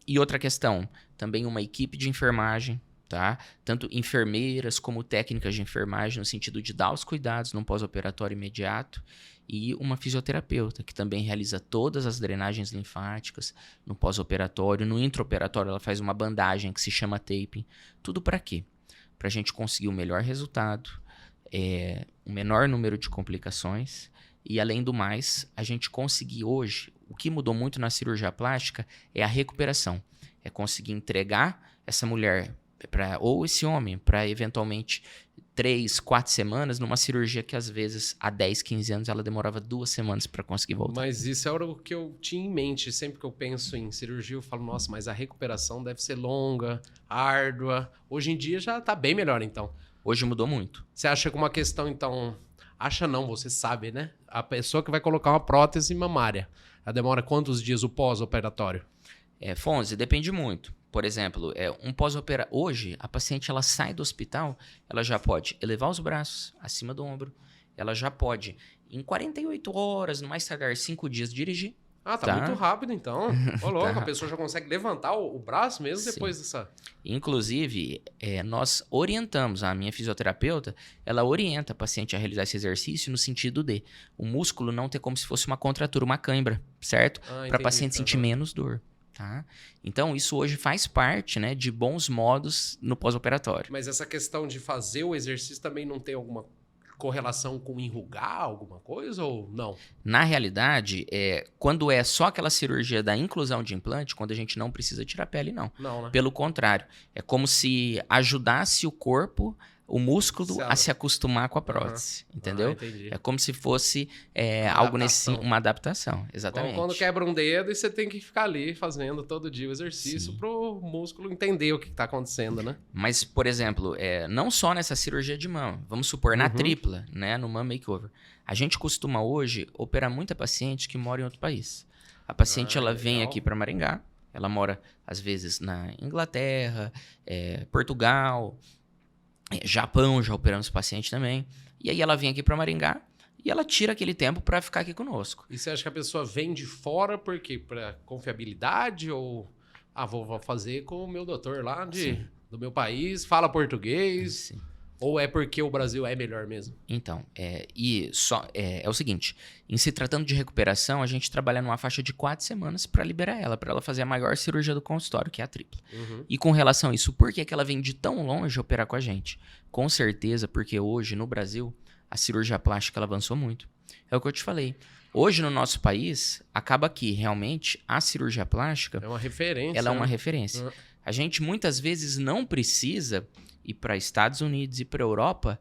E outra questão, também uma equipe de enfermagem, tá? Tanto enfermeiras como técnicas de enfermagem, no sentido de dar os cuidados num pós-operatório imediato. E uma fisioterapeuta, que também realiza todas as drenagens linfáticas no pós-operatório. No intraoperatório, ela faz uma bandagem que se chama taping. Tudo para quê? Para a gente conseguir o melhor resultado, o menor número de complicações e, além do mais, a gente conseguir hoje, o que mudou muito na cirurgia plástica é a recuperação. É conseguir entregar essa mulher ou esse homem para, eventualmente, 3, 4 semanas numa cirurgia que, às vezes, há 10, 15 anos, ela demorava 2 semanas para conseguir voltar. Mas isso era o que eu tinha em mente. Sempre que eu penso em cirurgia, eu falo, nossa, mas a recuperação deve ser longa, árdua. Hoje em dia já tá bem melhor, então. Hoje mudou muito. Você acha que uma questão, então... Acha não, você sabe, né? A pessoa que vai colocar uma prótese mamária, ela demora quantos dias o pós-operatório? Fonzi, depende muito. Por exemplo, um pós-operatório. Hoje, a paciente ela sai do hospital, ela já pode elevar os braços acima do ombro, ela já pode, em 48 horas, no mais tardar 5 dias, dirigir. Tá muito rápido, então. Ô, louco, Tá. a pessoa já consegue levantar o braço mesmo Sim. depois dessa... Inclusive, nós orientamos, a minha fisioterapeuta, ela orienta a paciente a realizar esse exercício no sentido de o músculo não ter como se fosse uma contratura, uma cãibra, certo? Para a paciente sentir menos dor. Tá? Então, isso hoje faz parte, né, de bons modos no pós-operatório. Mas essa questão de fazer o exercício também não tem alguma correlação com enrugar alguma coisa ou não? Na realidade, quando é só aquela cirurgia da inclusão de implante, quando a gente não precisa tirar a pele, não. Não, né? Pelo contrário, é como se ajudasse o corpo, o músculo, a se acostumar com a prótese, entendeu? Entendi. É como se fosse Uma algo adaptação. uma adaptação, exatamente. Quando quebra um dedo e você tem que ficar ali fazendo todo dia o exercício Sim. pro músculo entender o que tá acontecendo, né? Mas, por exemplo, não só nessa cirurgia de mama, vamos supor, na tripla, né, no mama makeover, a gente costuma hoje operar muita paciente que mora em outro país. A paciente ela vem legal. aqui para Maringá, ela mora às vezes na Inglaterra, Portugal, Japão, já operamos paciente também. E aí ela vem aqui para Maringá e ela tira aquele tempo para ficar aqui conosco. E você acha que a pessoa vem de fora por quê? Pra confiabilidade ou... vou fazer com o meu doutor lá do meu país, fala português... Sim. Ou é porque o Brasil é melhor mesmo? Então, é o seguinte, em se tratando de recuperação, a gente trabalha numa faixa de 4 semanas para liberar ela, para ela fazer a maior cirurgia do consultório, que é a tripla. E com relação a isso, por que ela vem de tão longe operar com a gente? Com certeza, porque hoje no Brasil, a cirurgia plástica ela avançou muito. É o que eu te falei. Hoje no nosso país, acaba que realmente a cirurgia plástica... É uma referência. Ela é uma referência. A gente muitas vezes não precisa ir para Estados Unidos e para Europa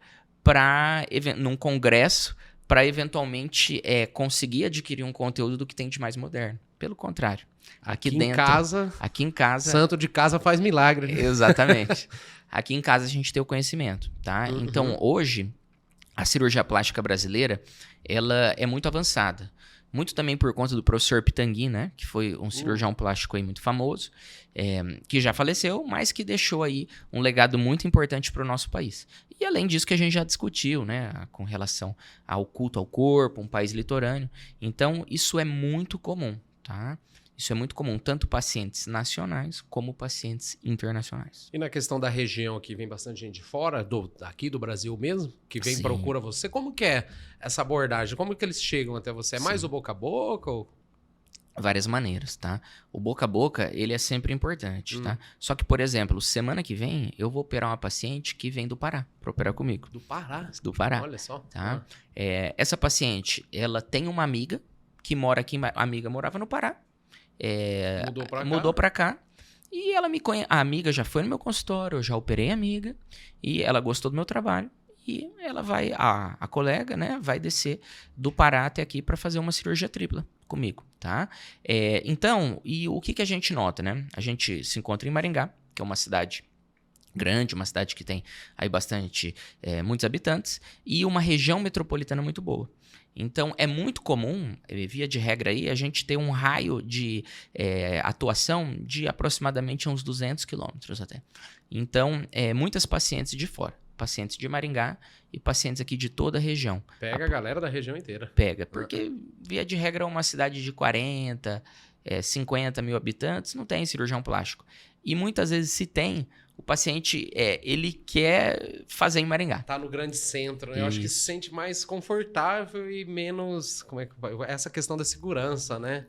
num congresso para eventualmente conseguir adquirir um conteúdo do que tem de mais moderno. Pelo contrário. Aqui em casa... Santo de casa faz milagre. Né? Exatamente. Aqui em casa a gente tem o conhecimento, tá? Então, hoje, a cirurgia plástica brasileira, ela é muito avançada. Muito também por conta do professor Pitangui, né? Que foi um cirurgião plástico aí muito famoso, que já faleceu, mas que deixou aí um legado muito importante para o nosso país. E além disso que a gente já discutiu, né? Com relação ao culto ao corpo, um país litorâneo. Então, isso é muito comum, tá? Isso é muito comum, tanto pacientes nacionais como pacientes internacionais. E na questão da região aqui, vem bastante gente de fora, aqui do Brasil mesmo, que vem Sim. procura você. Como que é essa abordagem? Como que eles chegam até você? É mais o boca a boca? Ou... Várias maneiras, tá? O boca a boca, ele é sempre importante, tá? Só que, por exemplo, semana que vem, eu vou operar uma paciente que vem do Pará, pra operar comigo. Do Pará? Do Pará. Olha só. Tá? Essa paciente, ela tem uma amiga que mora aqui, a amiga morava no Pará. Mudou pra cá. E ela me conhece. A amiga já foi no meu consultório, eu já operei a amiga. E ela gostou do meu trabalho. E ela vai, a colega, né, vai descer do Pará até aqui para fazer uma cirurgia tripla comigo, tá? Então, e o que a gente nota, né? A gente se encontra em Maringá, que é uma cidade grande, uma cidade que tem aí muitos habitantes, e uma região metropolitana muito boa. Então, é muito comum, via de regra aí, a gente ter um raio de atuação de aproximadamente uns 200 quilômetros até. Então, muitas pacientes de fora. Pacientes de Maringá e pacientes aqui de toda a região. Pega a galera da região inteira. Pega, porque via de regra uma cidade de 40, 50 mil habitantes não tem cirurgião plástico. E muitas vezes se tem, o paciente ele quer fazer em Maringá. Tá no grande centro, né? Eu acho que se sente mais confortável e menos... Como é que vai? Essa questão da segurança, né?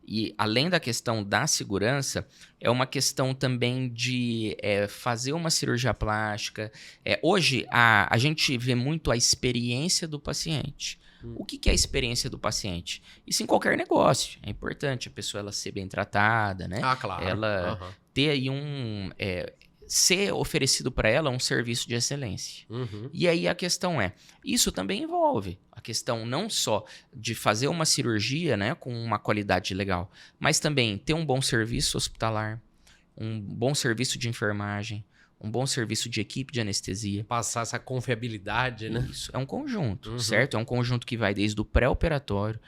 E além da questão da segurança, é uma questão também de fazer uma cirurgia plástica. Hoje, a gente vê muito a experiência do paciente. O que é a experiência do paciente? Isso em qualquer negócio. É importante a pessoa ela ser bem tratada, né? Ah, claro. Ela ter aí ser oferecido para ela um serviço de excelência. E aí a questão isso também envolve a questão não só de fazer uma cirurgia, né, com uma qualidade legal, mas também ter um bom serviço hospitalar, um bom serviço de enfermagem, um bom serviço de equipe de anestesia. Passar essa confiabilidade, né? Isso, é um conjunto, certo? É um conjunto que vai desde o pré-operatório,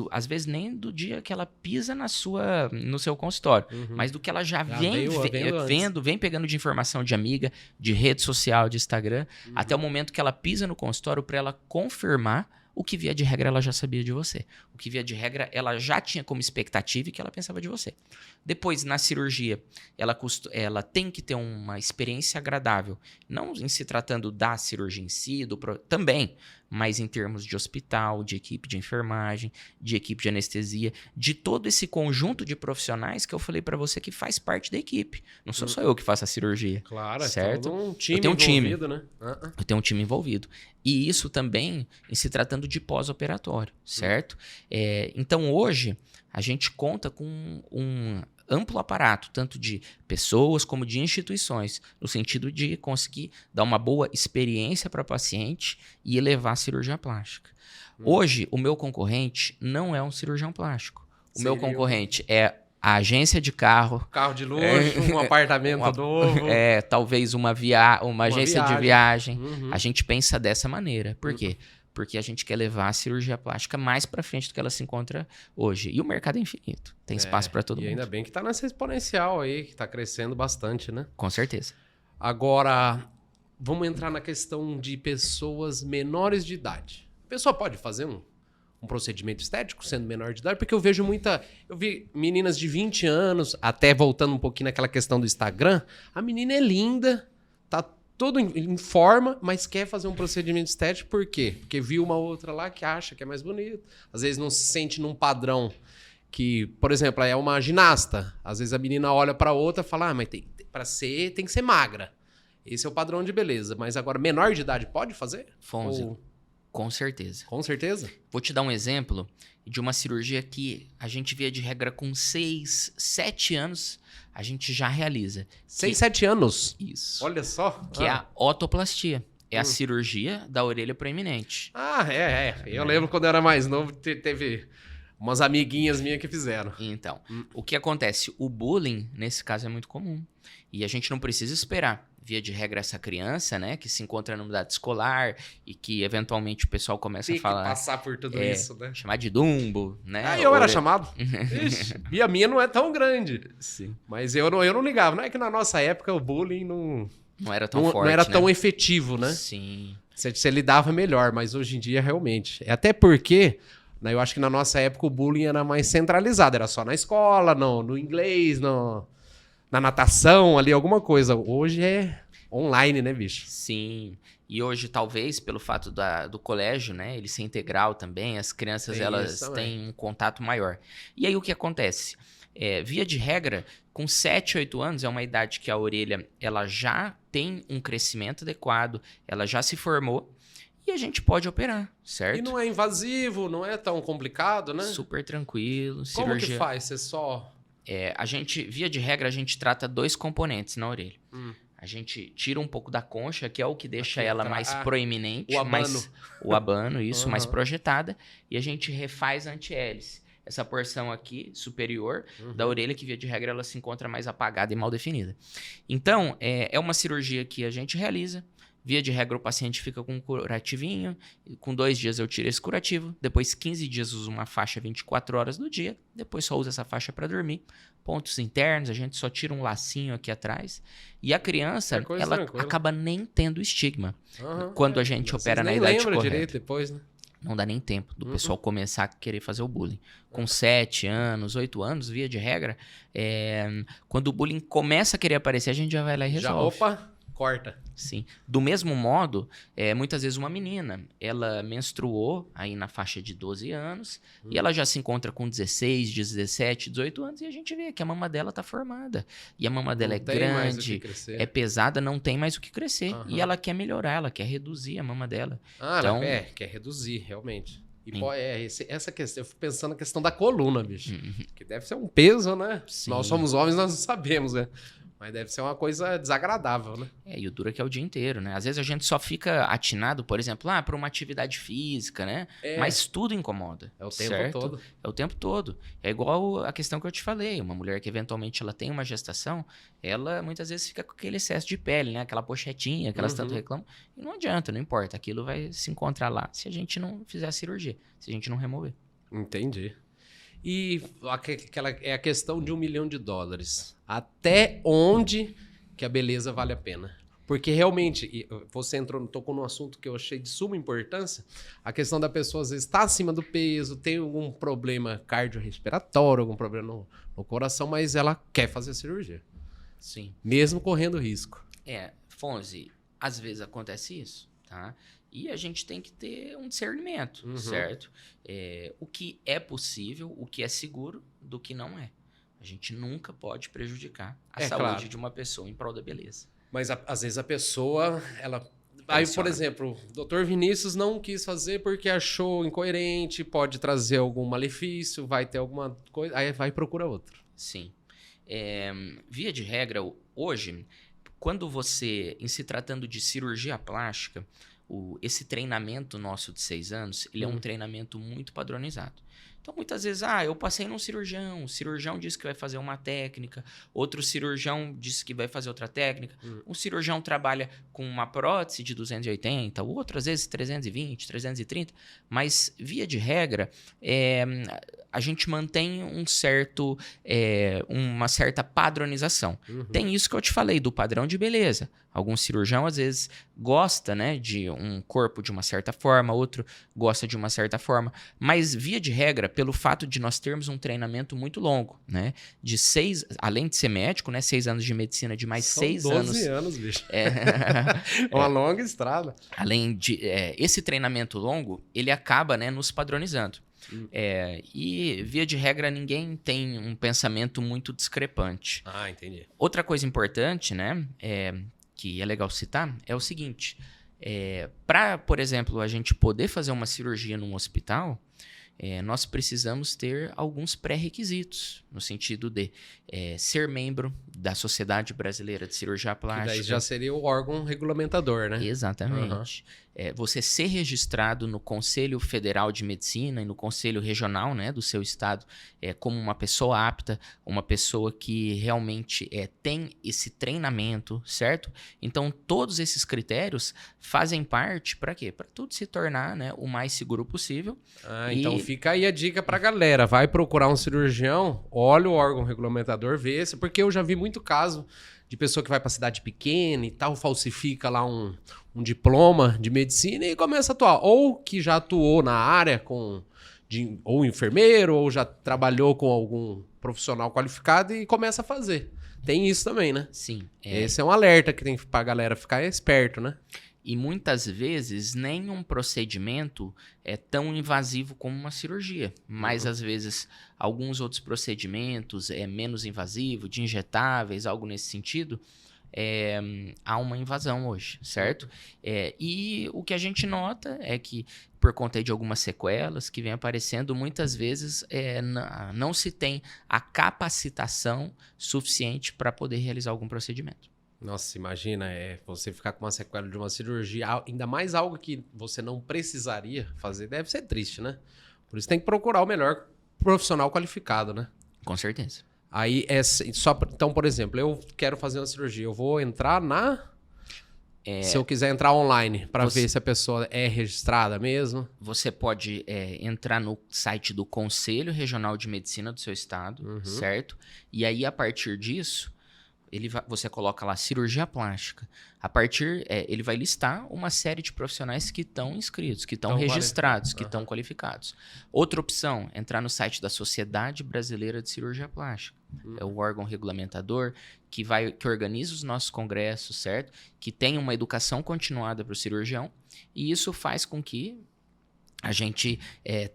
às vezes nem do dia que ela pisa no seu consultório, mas do que ela já vem pegando de informação de amiga, de rede social, de Instagram, até o momento que ela pisa no consultório para ela confirmar o que via de regra ela já sabia de você. O que via de regra ela já tinha como expectativa e que ela pensava de você. Depois, na cirurgia, ela tem que ter uma experiência agradável. Não em se tratando da cirurgia em si, também, mas em termos de hospital, de equipe de enfermagem, de equipe de anestesia, de todo esse conjunto de profissionais que eu falei para você que faz parte da equipe. Não sou só eu que faço a cirurgia. Claro, certo? Um time eu tenho um time, né? Eu tenho um time envolvido. E isso também em se tratando de pós-operatório, certo? Então, hoje, a gente conta com um amplo aparato, tanto de pessoas como de instituições, no sentido de conseguir dar uma boa experiência para o paciente e elevar a cirurgia plástica. Hoje, o meu concorrente não é um cirurgião plástico. O meu concorrente é a agência de carro. Carro de luxo, um apartamento novo. Talvez uma agência de viagem. A gente pensa dessa maneira. Por quê? Porque a gente quer levar a cirurgia plástica mais para frente do que ela se encontra hoje. E o mercado é infinito. Tem espaço para todo mundo. E ainda bem que tá nessa exponencial aí, que tá crescendo bastante, né? Com certeza. Agora, vamos entrar na questão de pessoas menores de idade. A pessoa pode fazer um procedimento estético sendo menor de idade? Porque eu vi meninas de 20 anos, até voltando um pouquinho naquela questão do Instagram, a menina é linda, tá todo em forma, mas quer fazer um procedimento estético por quê? Porque viu uma outra lá que acha que é mais bonita. Às vezes não se sente num padrão que, por exemplo, é uma ginasta. Às vezes a menina olha para outra e fala, mas tem que ser magra. Esse é o padrão de beleza. Mas agora, menor de idade pode fazer? Com certeza. Com certeza? Vou te dar um exemplo de uma cirurgia que a gente via de regra com 6, 7 anos, a gente já realiza. 6, 7 anos? Isso. Olha só. Que é a otoplastia. É a cirurgia da orelha proeminente. Eu lembro quando eu era mais novo, teve umas amiguinhas minhas que fizeram. Então, o que acontece? O bullying, nesse caso, é muito comum. E a gente não precisa esperar. Via de regra, essa criança, né, que se encontra na unidade escolar e que, eventualmente, o pesal começa a falar... Tem que passar por tudo isso, né? Chamar de Dumbo, né? Eu era chamado. Ixi, e a minha não é tão grande. Sim. Mas eu não ligava. Não é que na nossa época o bullying não era tão forte, não era né? tão efetivo, né? Sim. Você lidava melhor, mas hoje em dia, realmente. Até porque Né? Eu acho que na nossa época o bullying era mais centralizado, era só na escola, no inglês, na natação, ali, alguma coisa. Hoje é online, né, bicho? Sim. E hoje, talvez, pelo fato do colégio, né, ele ser integral também, as crianças, elas têm um contato maior. E aí, o que acontece? Via de regra, com 7, 8 anos, é uma idade que a orelha, ela já tem um crescimento adequado, ela já se formou, e a gente pode operar, certo? E não é invasivo, não é tão complicado, né? Super tranquilo, Como cirurgia... que faz? Você só... via de regra, a gente trata 2 componentes na orelha. A gente tira um pouco da concha, que é o que deixa ela mais proeminente. O abano. O abano, isso, mais projetada. E a gente refaz a antihélice. Essa porção aqui, superior, da orelha, que via de regra ela se encontra mais apagada e mal definida. Então, é uma cirurgia que a gente realiza. Via de regra, o paciente fica com um curativinho. Com 2 dias eu tiro esse curativo. Depois, 15 dias, uso uma faixa 24 horas do dia. Depois, só uso essa faixa para dormir. Pontos internos, a gente só tira um lacinho aqui atrás. E a criança, ela acaba nem tendo estigma. Quando a gente opera na idade correta. Direito depois, né? Não dá nem tempo do pessoal começar a querer fazer o bullying. Com 7 anos, 8 anos, via de regra, quando o bullying começa a querer aparecer, a gente já vai lá e resolve. Opa, corta. Sim. Do mesmo modo, muitas vezes uma menina, ela menstruou aí na faixa de 12 anos e ela já se encontra com 16, 17, 18 anos e a gente vê que a mama dela tá formada. E a mama dela é grande, é pesada, não tem mais o que crescer. E ela quer melhorar, ela quer reduzir a mama dela. Então, ela quer reduzir, realmente. E essa questão, eu fico pensando na questão da coluna, bicho. Que deve ser um peso, né? Sim. Nós somos homens, nós não sabemos, né? Mas deve ser uma coisa desagradável, né? E o duro é que é o dia inteiro, né? Às vezes a gente só fica atinado, por exemplo, por uma atividade física, né? Mas tudo incomoda. É o tempo todo. É o tempo todo. É igual a questão que eu te falei. Uma mulher que eventualmente ela tem uma gestação, ela muitas vezes fica com aquele excesso de pele, né? Aquela pochetinha que elas tanto reclamam. E não adianta, não importa. Aquilo vai se encontrar lá se a gente não fizer a cirurgia, se a gente não remover. Entendi. E é a questão de $1 milhão. Até onde que a beleza vale a pena? Porque realmente, você tocou num assunto que eu achei de suma importância, a questão da pessoa às vezes estar acima do peso, tem algum problema cardiorrespiratório, algum problema no coração, mas ela quer fazer a cirurgia. Sim. Mesmo correndo risco. Fonzi, às vezes acontece isso, tá? E a gente tem que ter um discernimento, certo? O que é possível, o que é seguro, do que não é. A gente nunca pode prejudicar a saúde de uma pessoa em prol da beleza. Mas às vezes a pessoa, ela... Aí, por exemplo, o Dr. Vinícius não quis fazer porque achou incoerente, pode trazer algum malefício, vai ter alguma coisa, aí vai e procura outro. Sim. Via de regra, hoje, quando você, em se tratando de cirurgia plástica, esse treinamento nosso de 6 anos, ele é um treinamento muito padronizado. Então, muitas vezes, eu passei num cirurgião, o cirurgião disse que vai fazer uma técnica, outro cirurgião disse que vai fazer outra técnica, um cirurgião trabalha com uma prótese de 280, o outro, às vezes, 320, 330, mas, via de regra, a gente mantém uma certa padronização. Tem isso que eu te falei, do padrão de beleza. Algum cirurgião, às vezes, gosta, né, de um corpo de uma certa forma, outro gosta de uma certa forma, mas, via de regra, pelo fato de nós termos um treinamento muito longo, né, além de ser médico, né, 6 anos de medicina, de mais 6 anos... 12 anos, bicho. Uma longa estrada. Além de... esse treinamento longo, ele acaba, né, nos padronizando. E, via de regra, ninguém tem um pensamento muito discrepante. Entendi. Outra coisa importante, né, que é legal citar, é o seguinte. Para, por exemplo, a gente poder fazer uma cirurgia num hospital, nós precisamos ter alguns pré-requisitos, no sentido de ser membro da Sociedade Brasileira de Cirurgia Plástica. Que daí já seria o órgão regulamentador, né? Exatamente. Você ser registrado no Conselho Federal de Medicina e no Conselho Regional, né, do seu estado, como uma pessoa apta, uma pessoa que realmente tem esse treinamento, certo? Então, todos esses critérios fazem parte, para quê? Para tudo se tornar, né, o mais seguro possível. Então fica aí a dica pra galera. Vai procurar um cirurgião, olha o órgão regulamentador, vê se, porque eu já vi muito caso de pessoa que vai pra cidade pequena e tal, falsifica lá um diploma de medicina e começa a atuar. Ou que já atuou na área com ou enfermeiro, ou já trabalhou com algum profissional qualificado e começa a fazer. Tem isso também, né? Sim. Esse é um alerta que tem pra galera ficar esperto, né? E muitas vezes nenhum procedimento é tão invasivo como uma cirurgia. Mas às vezes alguns outros procedimentos é menos invasivo, de injetáveis, algo nesse sentido, há uma invasão hoje, certo? E o que a gente nota é que, por conta de algumas sequelas que vem aparecendo, muitas vezes não se tem a capacitação suficiente para poder realizar algum procedimento. Nossa, imagina, você ficar com uma sequela de uma cirurgia, ainda mais algo que você não precisaria fazer, deve ser triste, né? Por isso tem que procurar o melhor profissional qualificado, né? Com certeza. Aí, então, por exemplo, eu quero fazer uma cirurgia, eu vou entrar se eu quiser entrar online, para ver se a pessoa é registrada mesmo. Você pode entrar no site do Conselho Regional de Medicina do seu estado, certo? E aí, a partir disso, você coloca lá cirurgia plástica. A partir, ele vai listar uma série de profissionais que estão inscritos, que estão registrados, que estão qualificados. Outra opção, entrar no site da Sociedade Brasileira de Cirurgia Plástica. É o órgão regulamentador que organiza os nossos congressos, certo? Que tem uma educação continuada para o cirurgião. E isso faz com que a gente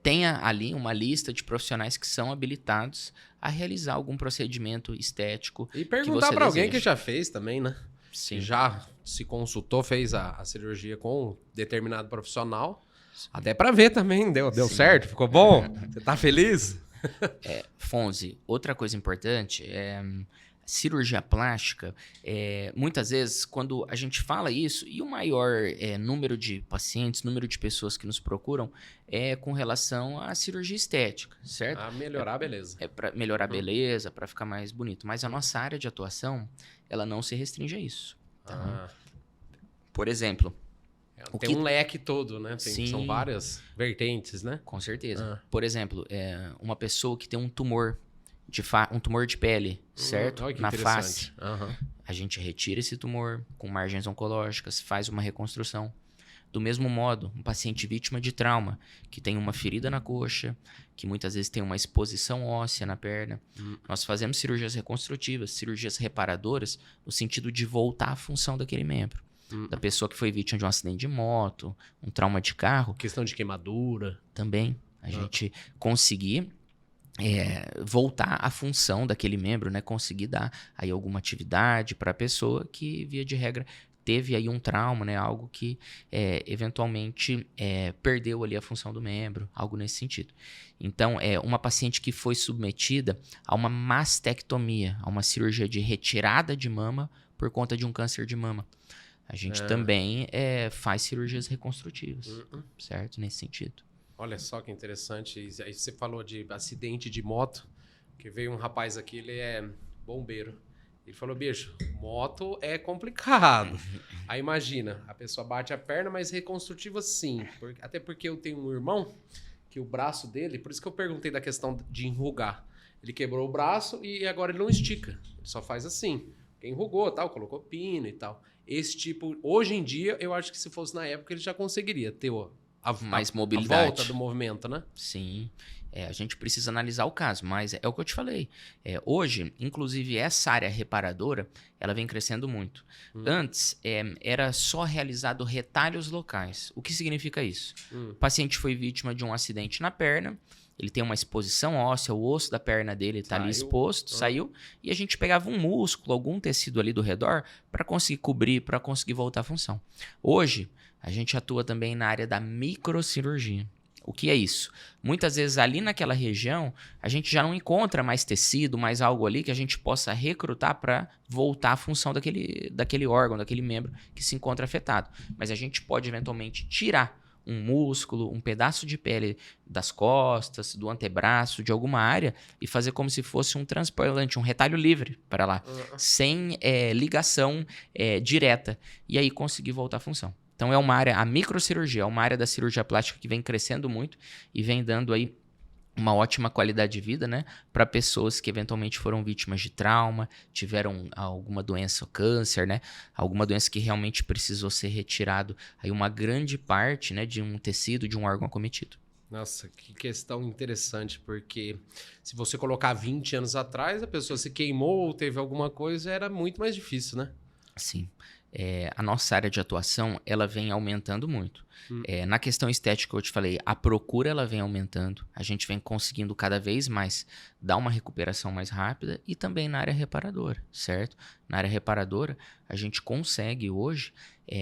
tenha ali uma lista de profissionais que são habilitados a realizar algum procedimento estético. E perguntar para alguém que já fez também, né? Sim. Que já se consultou, fez a cirurgia com um determinado profissional. Sim. Até para ver também, deu certo? Ficou bom? Você tá feliz? Fonzi, outra coisa importante cirurgia plástica, muitas vezes, quando a gente fala isso, e o maior número de pacientes, número de pessoas que nos procuram é com relação à cirurgia estética, certo? Para melhorar a beleza. Para melhorar a beleza, para ficar mais bonito. Mas a nossa área de atuação, ela não se restringe a isso. Tá? Por exemplo... Tem um leque todo, né? Sim. São várias vertentes, né? Com certeza. Por exemplo, uma pessoa que tem um tumor de pele, certo? Na face. A gente retira esse tumor com margens oncológicas, faz uma reconstrução. Do mesmo modo, um paciente vítima de trauma, que tem uma ferida na coxa, que muitas vezes tem uma exposição óssea na perna. Nós fazemos cirurgias reconstrutivas, cirurgias reparadoras, no sentido de voltar à função daquele membro. Da pessoa que foi vítima de um acidente de moto, um trauma de carro. Questão de queimadura. Também. A gente conseguir voltar à função daquele membro, né? Conseguir dar aí alguma atividade para a pessoa que, via de regra, teve aí um trauma, né? Algo que eventualmente perdeu ali a função do membro, algo nesse sentido. Então, uma paciente que foi submetida a uma mastectomia, a uma cirurgia de retirada de mama por conta de um câncer de mama. A gente também faz cirurgias reconstrutivas, certo? Nesse sentido. Olha só que interessante. Aí você falou de acidente de moto, que veio um rapaz aqui, ele é bombeiro. Ele falou, bicho, moto é complicado. Aí imagina, a pessoa bate a perna, mas reconstrutiva sim. Até porque eu tenho um irmão que o braço dele, por isso que eu perguntei da questão de enrugar. Ele quebrou o braço e agora ele não estica. Ele só faz assim. Enrugou, tal, colocou pino e tal. Esse tipo, hoje em dia, eu acho que se fosse na época, ele já conseguiria ter mais mobilidade. A volta do movimento, né? Sim. A gente precisa analisar o caso, mas é o que eu te falei. Hoje, inclusive, essa área reparadora, ela vem crescendo muito. Antes, era só realizado retalhos locais. O que significa isso? O paciente foi vítima de um acidente na perna, ele tem uma exposição óssea, o osso da perna dele está ali exposto, saiu, e a gente pegava um músculo, algum tecido ali do redor, para conseguir cobrir, para conseguir voltar à função. Hoje, a gente atua também na área da microcirurgia. O que é isso? Muitas vezes ali naquela região, a gente já não encontra mais tecido, mais algo ali que a gente possa recrutar para voltar à função daquele órgão, daquele membro que se encontra afetado. Mas a gente pode eventualmente tirar um músculo, um pedaço de pele das costas, do antebraço, de alguma área e fazer como se fosse um transplante, um retalho livre para lá, sem ligação direta. E aí conseguir voltar à função. Então é uma área, a microcirurgia, é uma área da cirurgia plástica que vem crescendo muito e vem dando aí uma ótima qualidade de vida, né, para pessoas que eventualmente foram vítimas de trauma, tiveram alguma doença, câncer, né, alguma doença que realmente precisou ser retirado aí uma grande parte, né, de um tecido, de um órgão acometido. Nossa, que questão interessante, porque se você colocar 20 anos atrás, a pessoa se queimou ou teve alguma coisa, era muito mais difícil, né? Sim. A nossa área de atuação, ela vem aumentando muito. Na questão estética, eu te falei, a procura ela vem aumentando. A gente vem conseguindo cada vez mais dar uma recuperação mais rápida e também na área reparadora, certo? Na área reparadora, a gente consegue hoje,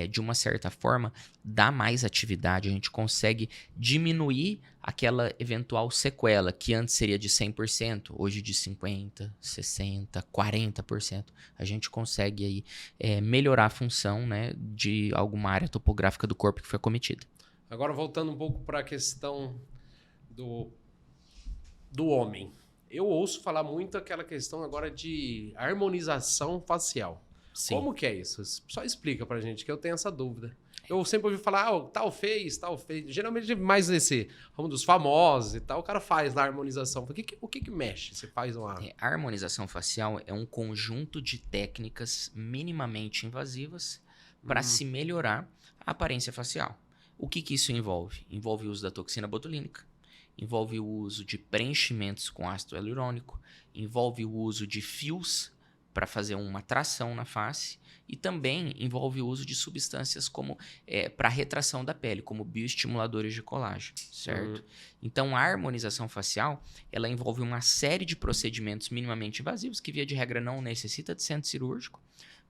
de uma certa forma, dar mais atividade. A gente consegue diminuir aquela eventual sequela, que antes seria de 100%, hoje de 50%, 60%, 40%. A gente consegue aí, melhorar a função, né, de alguma área topográfica do corpo que foi acometida. Agora, voltando um pouco para a questão do homem. Eu ouço falar muito aquela questão agora de harmonização facial. Sim. Como que é isso? Só explica pra gente, que eu tenho essa dúvida. Eu sempre ouvi falar, tal fez, tal fez. Geralmente mais nesse ramo dos famosos e tal, o cara faz lá a harmonização. O que mexe? Você faz uma... A harmonização facial é um conjunto de técnicas minimamente invasivas para se melhorar a aparência facial. O que isso envolve? Envolve o uso da toxina botulínica, envolve o uso de preenchimentos com ácido hialurônico, envolve o uso de fios para fazer uma tração na face e também envolve o uso de substâncias como para retração da pele, como bioestimuladores de colágeno, certo? Então, a harmonização facial, ela envolve uma série de procedimentos minimamente invasivos que, via de regra, não necessita de centro cirúrgico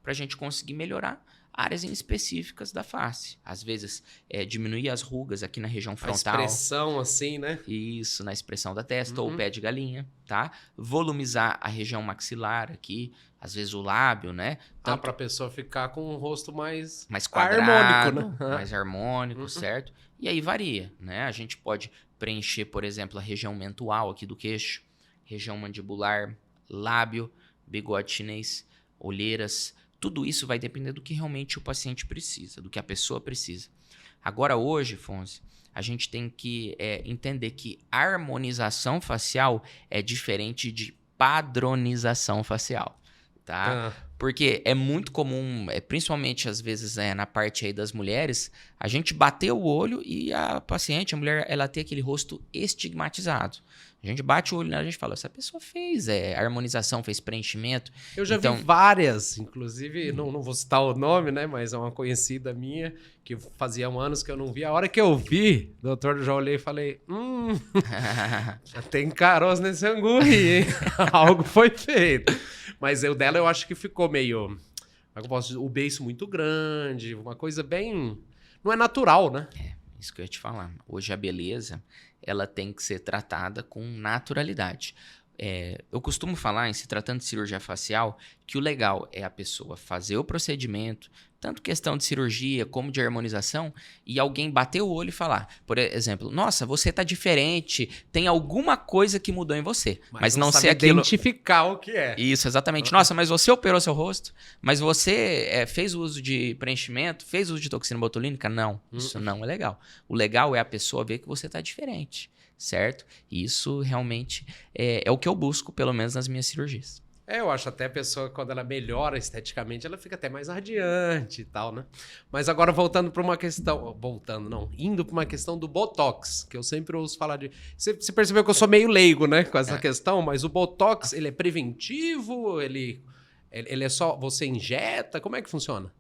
para a gente conseguir melhorar áreas em específicas da face. Às vezes, diminuir as rugas aqui na região frontal. A expressão assim, né? Isso, na expressão da testa ou pé de galinha, tá? Volumizar a região maxilar aqui, às vezes o lábio, né? Para a pessoa ficar com um rosto mais quadrado, harmônico, né? mais harmônico, certo? E aí varia, né? A gente pode preencher, por exemplo, a região mentual aqui do queixo, região mandibular, lábio, bigode chinês, olheiras. Tudo isso vai depender do que realmente o paciente precisa, do que a pessoa precisa. Agora, hoje, Fonse, a gente tem que entender que harmonização facial é diferente de padronização facial, tá? Porque é muito comum, principalmente às vezes na parte aí das mulheres, a gente bater o olho e a paciente, a mulher, ela tem aquele rosto estigmatizado. A gente bate o olho nela, a gente fala, essa pessoa fez harmonização, fez preenchimento. Eu já vi várias, inclusive, não vou citar o nome, né? Mas é uma conhecida minha, que fazia anos que eu não vi. A hora que eu vi, doutor, eu já olhei e falei, já tem caroço nesse angu aí, hein? Algo foi feito. Mas o dela eu acho que ficou meio, como eu posso dizer, o beiço muito grande, uma coisa bem... Não é natural, né? Isso que eu ia te falar. Hoje a beleza, ela tem que ser tratada com naturalidade. Eu costumo falar, em se tratando de cirurgia facial, que o legal é a pessoa fazer o procedimento, tanto questão de cirurgia como de harmonização, e alguém bater o olho e falar, por exemplo, nossa, você tá diferente, tem alguma coisa que mudou em você, mas não ser aquilo... identificar o que é. Isso, exatamente. Nossa, mas você operou seu rosto? Mas você fez o uso de preenchimento? Fez o uso de toxina botulínica? Não, isso não é legal. O legal é a pessoa ver que você tá diferente, certo? E isso realmente é o que eu busco, pelo menos nas minhas cirurgias. Eu acho até a pessoa, quando ela melhora esteticamente, ela fica até mais radiante e tal, né? Mas agora voltando para uma questão... Indo para uma questão do Botox, que eu sempre ouço falar de... Você percebeu que eu sou meio leigo, né? Com essa questão, mas o Botox, ele é preventivo? Ele é só... Você injeta? Como é que funciona?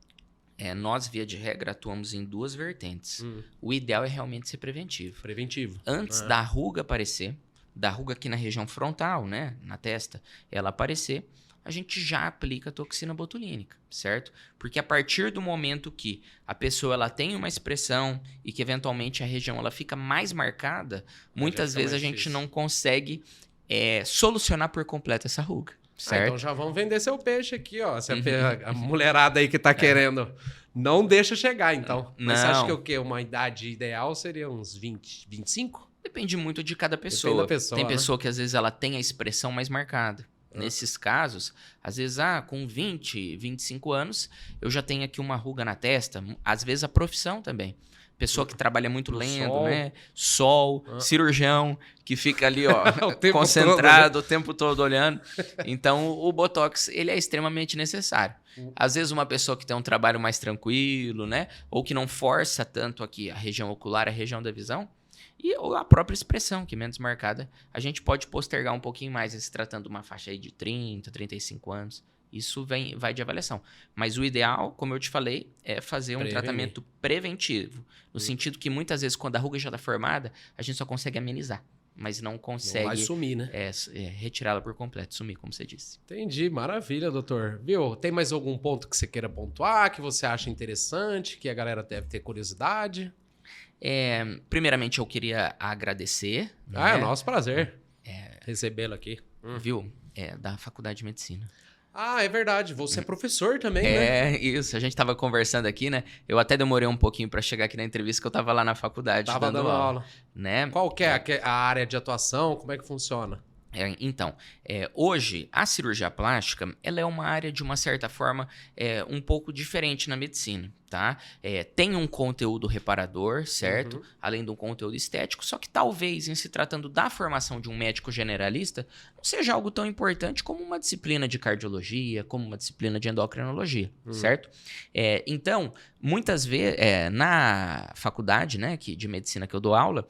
Nós, via de regra, atuamos em duas vertentes. O ideal é realmente ser preventivo. Preventivo. Antes da ruga aparecer, da ruga aqui na região frontal, né, na testa, ela aparecer, a gente já aplica toxina botulínica, certo? Porque a partir do momento que a pessoa ela tem uma expressão e que eventualmente a região ela fica mais marcada, muitas vezes a gente não consegue solucionar por completo essa ruga, certo? Então já vamos vender seu peixe aqui, ó. Se a mulherada aí que tá querendo, não deixa chegar, então. Mas você acha que o quê? Uma idade ideal seria uns 20, 25? Depende muito de cada pessoa. Depende da pessoa, tem né? pessoa que às vezes ela tem a expressão mais marcada. Nesses casos, às vezes, com 20, 25 anos, eu já tenho aqui uma ruga na testa. Às vezes a profissão também. Pessoa que trabalha muito lento, né? Sol, cirurgião, que fica ali, ó, concentrado o tempo todo olhando. Então, o Botox, ele é extremamente necessário. Às vezes, uma pessoa que tem um trabalho mais tranquilo, né? Ou que não força tanto aqui a região ocular, a região da visão, E a própria expressão, que é menos marcada, a gente pode postergar um pouquinho mais, se tratando de uma faixa aí de 30, 35 anos. Isso vai de avaliação. Mas o ideal, como eu te falei, é fazer um tratamento preventivo. No sentido que muitas vezes, quando a ruga já está formada, a gente só consegue amenizar. Mas não consegue... Não vai sumir, né? Retirá-la por completo, sumir, como você disse. Entendi, maravilha, doutor. Viu? Tem mais algum ponto que você queira pontuar, que você acha interessante, que a galera deve ter curiosidade? Primeiramente, eu queria agradecer. É nosso prazer recebê-lo aqui. Viu? Da Faculdade de Medicina. Ah, é verdade. Você é professor também, né? Isso. A gente tava conversando aqui, né? Eu até demorei um pouquinho para chegar aqui na entrevista, que eu tava lá na faculdade Tava dando aula. Né? Qual que é a área de atuação? Como é que funciona? Então, hoje, a cirurgia plástica, ela é uma área, de uma certa forma, um pouco diferente na medicina, tá? Tem um conteúdo reparador, certo? Uhum. Além de um conteúdo estético, só que talvez, em se tratando da formação de um médico generalista, não seja algo tão importante como uma disciplina de cardiologia, como uma disciplina de endocrinologia, certo? Então, muitas vezes, na faculdade, né, de medicina que eu dou aula,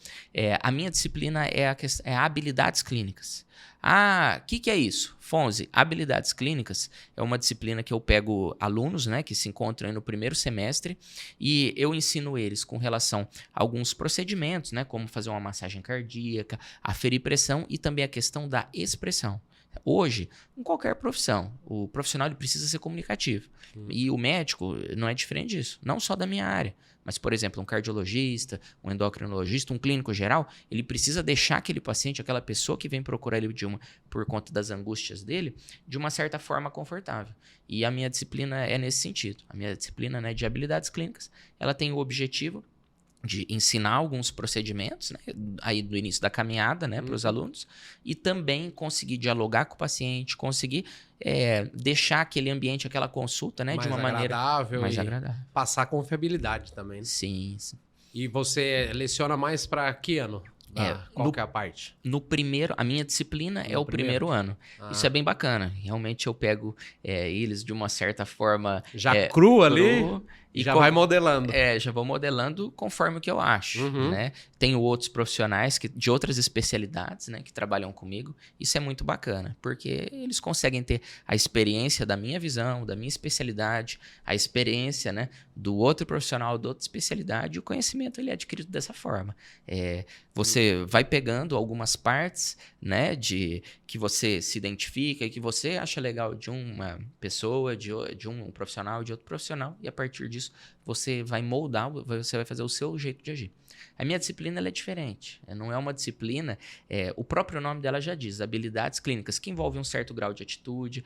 a minha disciplina é habilidades clínicas. O que é isso? Fonzi, habilidades clínicas é uma disciplina que eu pego alunos, né, que se encontram aí no primeiro semestre, e eu ensino eles com relação a alguns procedimentos, né, como fazer uma massagem cardíaca, aferir pressão e também a questão da expressão. Hoje, em qualquer profissão, o profissional ele precisa ser comunicativo. E o médico não é diferente disso. Não só da minha área, mas, por exemplo, um cardiologista, um endocrinologista, um clínico geral, ele precisa deixar aquele paciente, aquela pessoa que vem procurar ele por conta das angústias dele, de uma certa forma confortável. E a minha disciplina é nesse sentido. A minha disciplina, né, de habilidades clínicas, ela tem o objetivo de ensinar alguns procedimentos, né, aí do início da caminhada, né, para os alunos, e também conseguir dialogar com o paciente, conseguir deixar aquele ambiente, aquela consulta, né, de uma maneira mais agradável. Passar confiabilidade também. Né? Sim, sim. E você leciona mais para que ano? Qual que é a parte? No primeiro, a minha disciplina é o primeiro ano. Isso é bem bacana. Realmente eu pego eles de uma certa forma... Já cru ali? E já vai modelando. Já vou modelando conforme o que eu acho, né? Tenho outros profissionais de outras especialidades, né, que trabalham comigo. Isso é muito bacana, porque eles conseguem ter a experiência da minha visão, da minha especialidade, a experiência, né, do outro profissional da outra especialidade, e o conhecimento ele é adquirido dessa forma. Você vai pegando algumas partes, né, que você se identifica e que você acha legal de uma pessoa, de um profissional, de outro profissional, e a partir disso você vai moldar, você vai fazer o seu jeito de agir. A minha disciplina ela é diferente, não é uma disciplina, o próprio nome dela já diz, habilidades clínicas, que envolve um certo grau de atitude.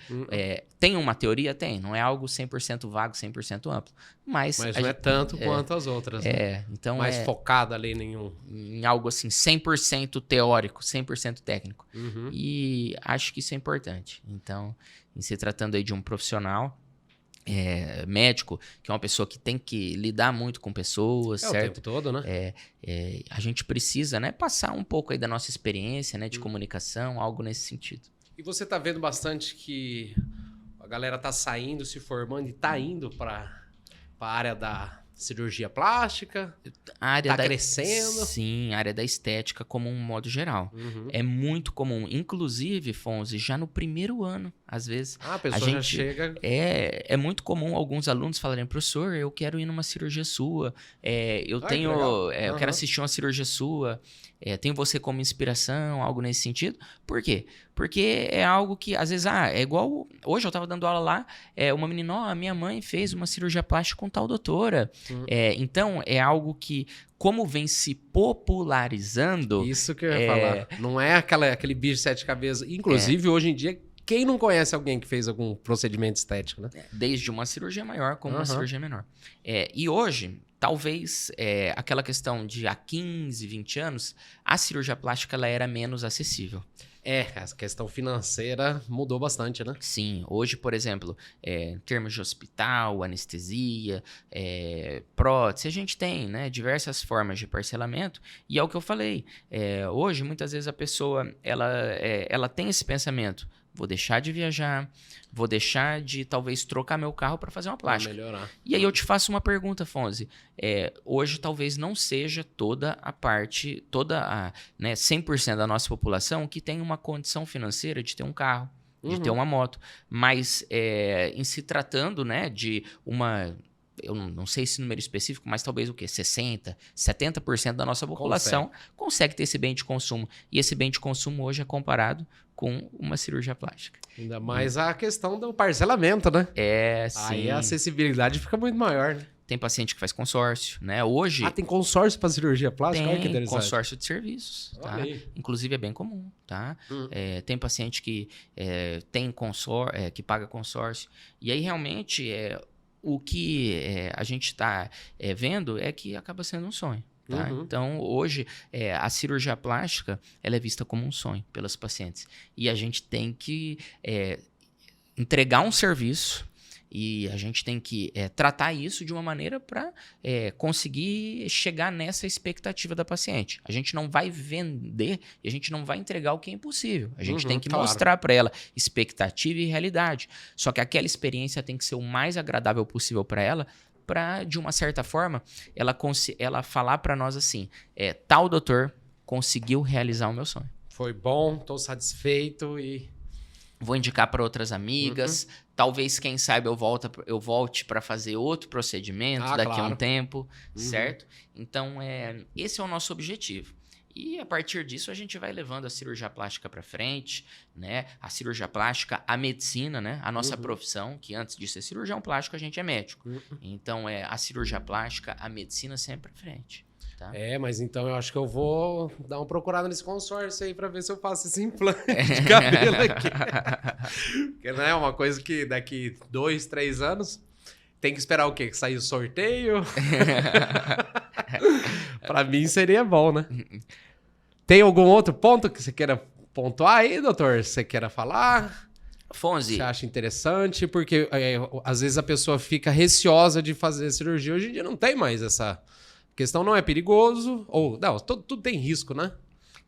Tem uma teoria? Tem, não é algo 100% vago, 100% amplo. Mas não é tanto quanto as outras. Né? Então mais focada ali em algo assim, 100% teórico, 100% técnico. E acho que isso é importante. Então, em se tratando aí de um profissional, médico, que é uma pessoa que tem que lidar muito com pessoas, certo? O tempo todo, né? A gente precisa, né, passar um pouco aí da nossa experiência, né, de comunicação, algo nesse sentido. E você tá vendo bastante que a galera tá saindo, se formando e tá indo para a área da cirurgia plástica? Tá crescendo? Sim, a área da estética como um modo geral. É muito comum. Inclusive, Fonzi, já no primeiro ano, às vezes... A pessoa já chega... É muito comum alguns alunos falarem, professor, eu quero ir numa cirurgia sua, eu quero assistir uma cirurgia sua, tenho você como inspiração, algo nesse sentido. Por quê? Porque é algo que, às vezes, é igual... Hoje eu estava dando aula lá, uma menina, a minha mãe fez uma cirurgia plástica com tal doutora. Então, é algo que, como vem se popularizando... Isso que eu ia falar. Não é aquele bicho de 7 cabeças. Inclusive, hoje em dia, quem não conhece alguém que fez algum procedimento estético, né? Desde uma cirurgia maior como uma cirurgia menor. E hoje... Talvez aquela questão de há 15, 20 anos, a cirurgia plástica ela era menos acessível. A questão financeira mudou bastante, né? Sim. Hoje, por exemplo, em termos de hospital, anestesia, prótese, a gente tem, né, diversas formas de parcelamento. E é o que eu falei. Hoje, muitas vezes, a pessoa ela tem esse pensamento. vou deixar de viajar, vou deixar de talvez trocar meu carro para fazer uma plástica. Pra melhorar. E aí eu te faço uma pergunta, Fonzi. Hoje talvez não seja né, 100% da nossa população que tem uma condição financeira de ter um carro, de ter uma moto. Mas em se tratando, né, de uma... Eu não sei esse número específico, mas talvez o quê? 60%, 70% da nossa população consegue ter esse bem de consumo. E esse bem de consumo hoje é comparado com uma cirurgia plástica. Ainda mais a questão do parcelamento, né? Sim. Aí a acessibilidade fica muito maior, né? Tem paciente que faz consórcio, né? Hoje... tem consórcio para cirurgia plástica? Olha que Tem interessante. consórcio de serviços, tá? Inclusive é bem comum, tá? Tem paciente que que paga consórcio. E aí realmente o que a gente está vendo é que acaba sendo um sonho. Tá? Então, hoje, a cirurgia plástica ela é vista como um sonho pelas pacientes. E a gente tem que entregar um serviço e a gente tem que tratar isso de uma maneira para conseguir chegar nessa expectativa da paciente. A gente não vai vender e a gente não vai entregar o que é impossível. A gente tem que mostrar para ela expectativa e realidade. Só que aquela experiência tem que ser o mais agradável possível para ela, para, de uma certa forma, ela falar para nós assim, tal doutor conseguiu realizar o meu sonho. Foi bom, estou satisfeito e... Vou indicar para outras amigas. Talvez, quem sabe, eu volte para fazer outro procedimento daqui a um tempo, certo? Então, esse é o nosso objetivo. E a partir disso a gente vai levando a cirurgia plástica para frente, né? A cirurgia plástica, a medicina, né? A nossa profissão, que antes de ser cirurgião plástico a gente é médico. Então a cirurgia plástica, a medicina sempre para frente. Tá? Mas então eu acho que eu vou dar uma procurada nesse consórcio aí para ver se eu faço esse implante de cabelo aqui. Porque não é uma coisa que daqui 2, 3 anos tem que esperar o quê? Que sair o sorteio? Para mim seria bom, né? Tem algum outro ponto que você queira pontuar aí, doutor? Você queira falar? Fonzi. Você acha interessante? Porque às vezes a pessoa fica receosa de fazer cirurgia. Hoje em dia não tem mais essa questão, não é perigoso. Ou não, tudo tem risco, né?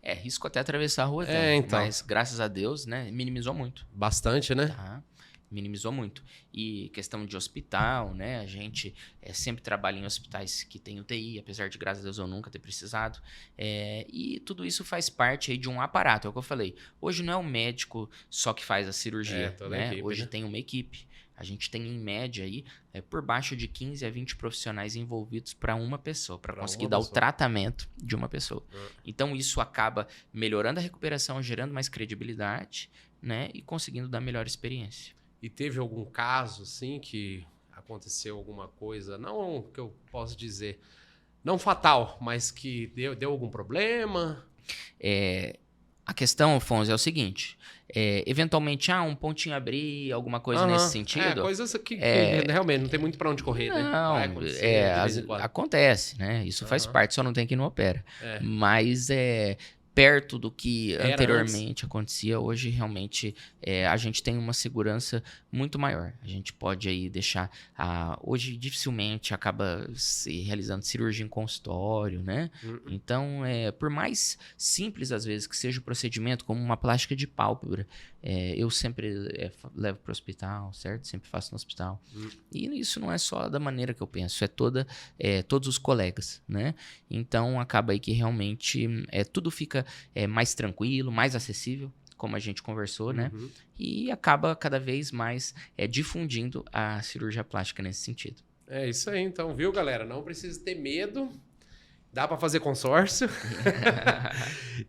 Risco até atravessar a rua, então. Mas graças a Deus, né, minimizou muito. Bastante, né? Tá? Minimizou muito. E questão de hospital, né? A gente sempre trabalha em hospitais que tem UTI, apesar de, graças a Deus, eu nunca ter precisado. E tudo isso faz parte aí de um aparato, é o que eu falei. Hoje não é o médico só que faz a cirurgia, né? Equipe, hoje né? Tem uma equipe. A gente tem, em média, aí, por baixo de 15 a 20 profissionais envolvidos para uma pessoa, para conseguir dar o tratamento de uma pessoa. Então, isso acaba melhorando a recuperação, gerando mais credibilidade, né? E conseguindo dar melhor experiência. E teve algum caso, assim, que aconteceu alguma coisa, não que eu posso dizer, não fatal, mas que deu algum problema? A questão, Afonso, é o seguinte, eventualmente, um pontinho abrir, alguma coisa nesse sentido. Coisas que realmente não tem muito para onde correr, né? Não, acontece, né? Isso faz parte, só não tem quem não opera. Mas perto do que anteriormente acontecia, hoje realmente a gente tem uma segurança muito maior. A gente pode aí deixar... hoje dificilmente acaba se realizando cirurgia em consultório, né? Então, por mais simples às vezes que seja o procedimento, como uma plástica de pálpebra, eu sempre levo para o hospital, certo? Sempre faço no hospital. E isso não é só da maneira que eu penso, todos os colegas, né? Então, acaba aí que realmente tudo fica mais tranquilo, mais acessível, como a gente conversou, né? E acaba cada vez mais difundindo a cirurgia plástica nesse sentido. É isso aí, então, viu, galera? Não precisa ter medo. Dá para fazer consórcio.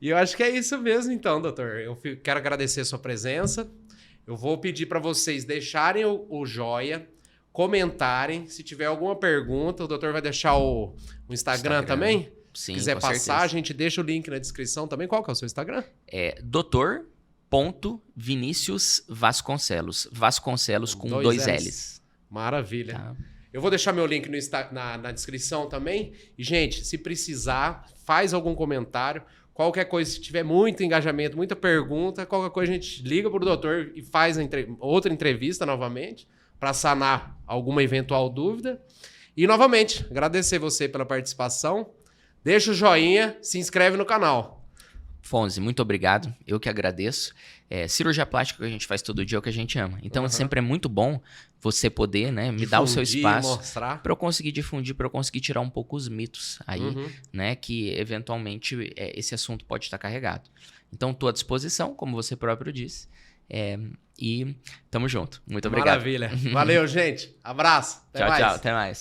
E eu acho que é isso mesmo, então, doutor. Eu quero agradecer a sua presença. Eu vou pedir para vocês deixarem o joia, comentarem. Se tiver alguma pergunta, o doutor vai deixar o Instagram também? Sim, se quiser passar, certeza. A gente deixa o link na descrição também. Qual que é o seu Instagram? Dr.Vinicius Vasconcelos. Vasconcelos com 2 L's. Maravilha. Tá. Eu vou deixar meu link na descrição também. E, gente, se precisar, faz algum comentário. Qualquer coisa, se tiver muito engajamento, muita pergunta, qualquer coisa a gente liga pro doutor e faz outra entrevista novamente para sanar alguma eventual dúvida. E, novamente, agradecer você pela participação. Deixa o joinha, se inscreve no canal. Fonzi, muito obrigado. Eu que agradeço. Cirurgia plástica que a gente faz todo dia é o que a gente ama. Então, sempre é muito bom você poder, né, me dar o seu espaço para eu conseguir difundir, para eu conseguir tirar um pouco os mitos aí, né, que eventualmente esse assunto pode estar carregado. Então, estou à disposição, como você próprio disse. E tamo junto. Muito obrigado. Maravilha. Valeu, gente. Abraço. Até mais. Tchau, até mais.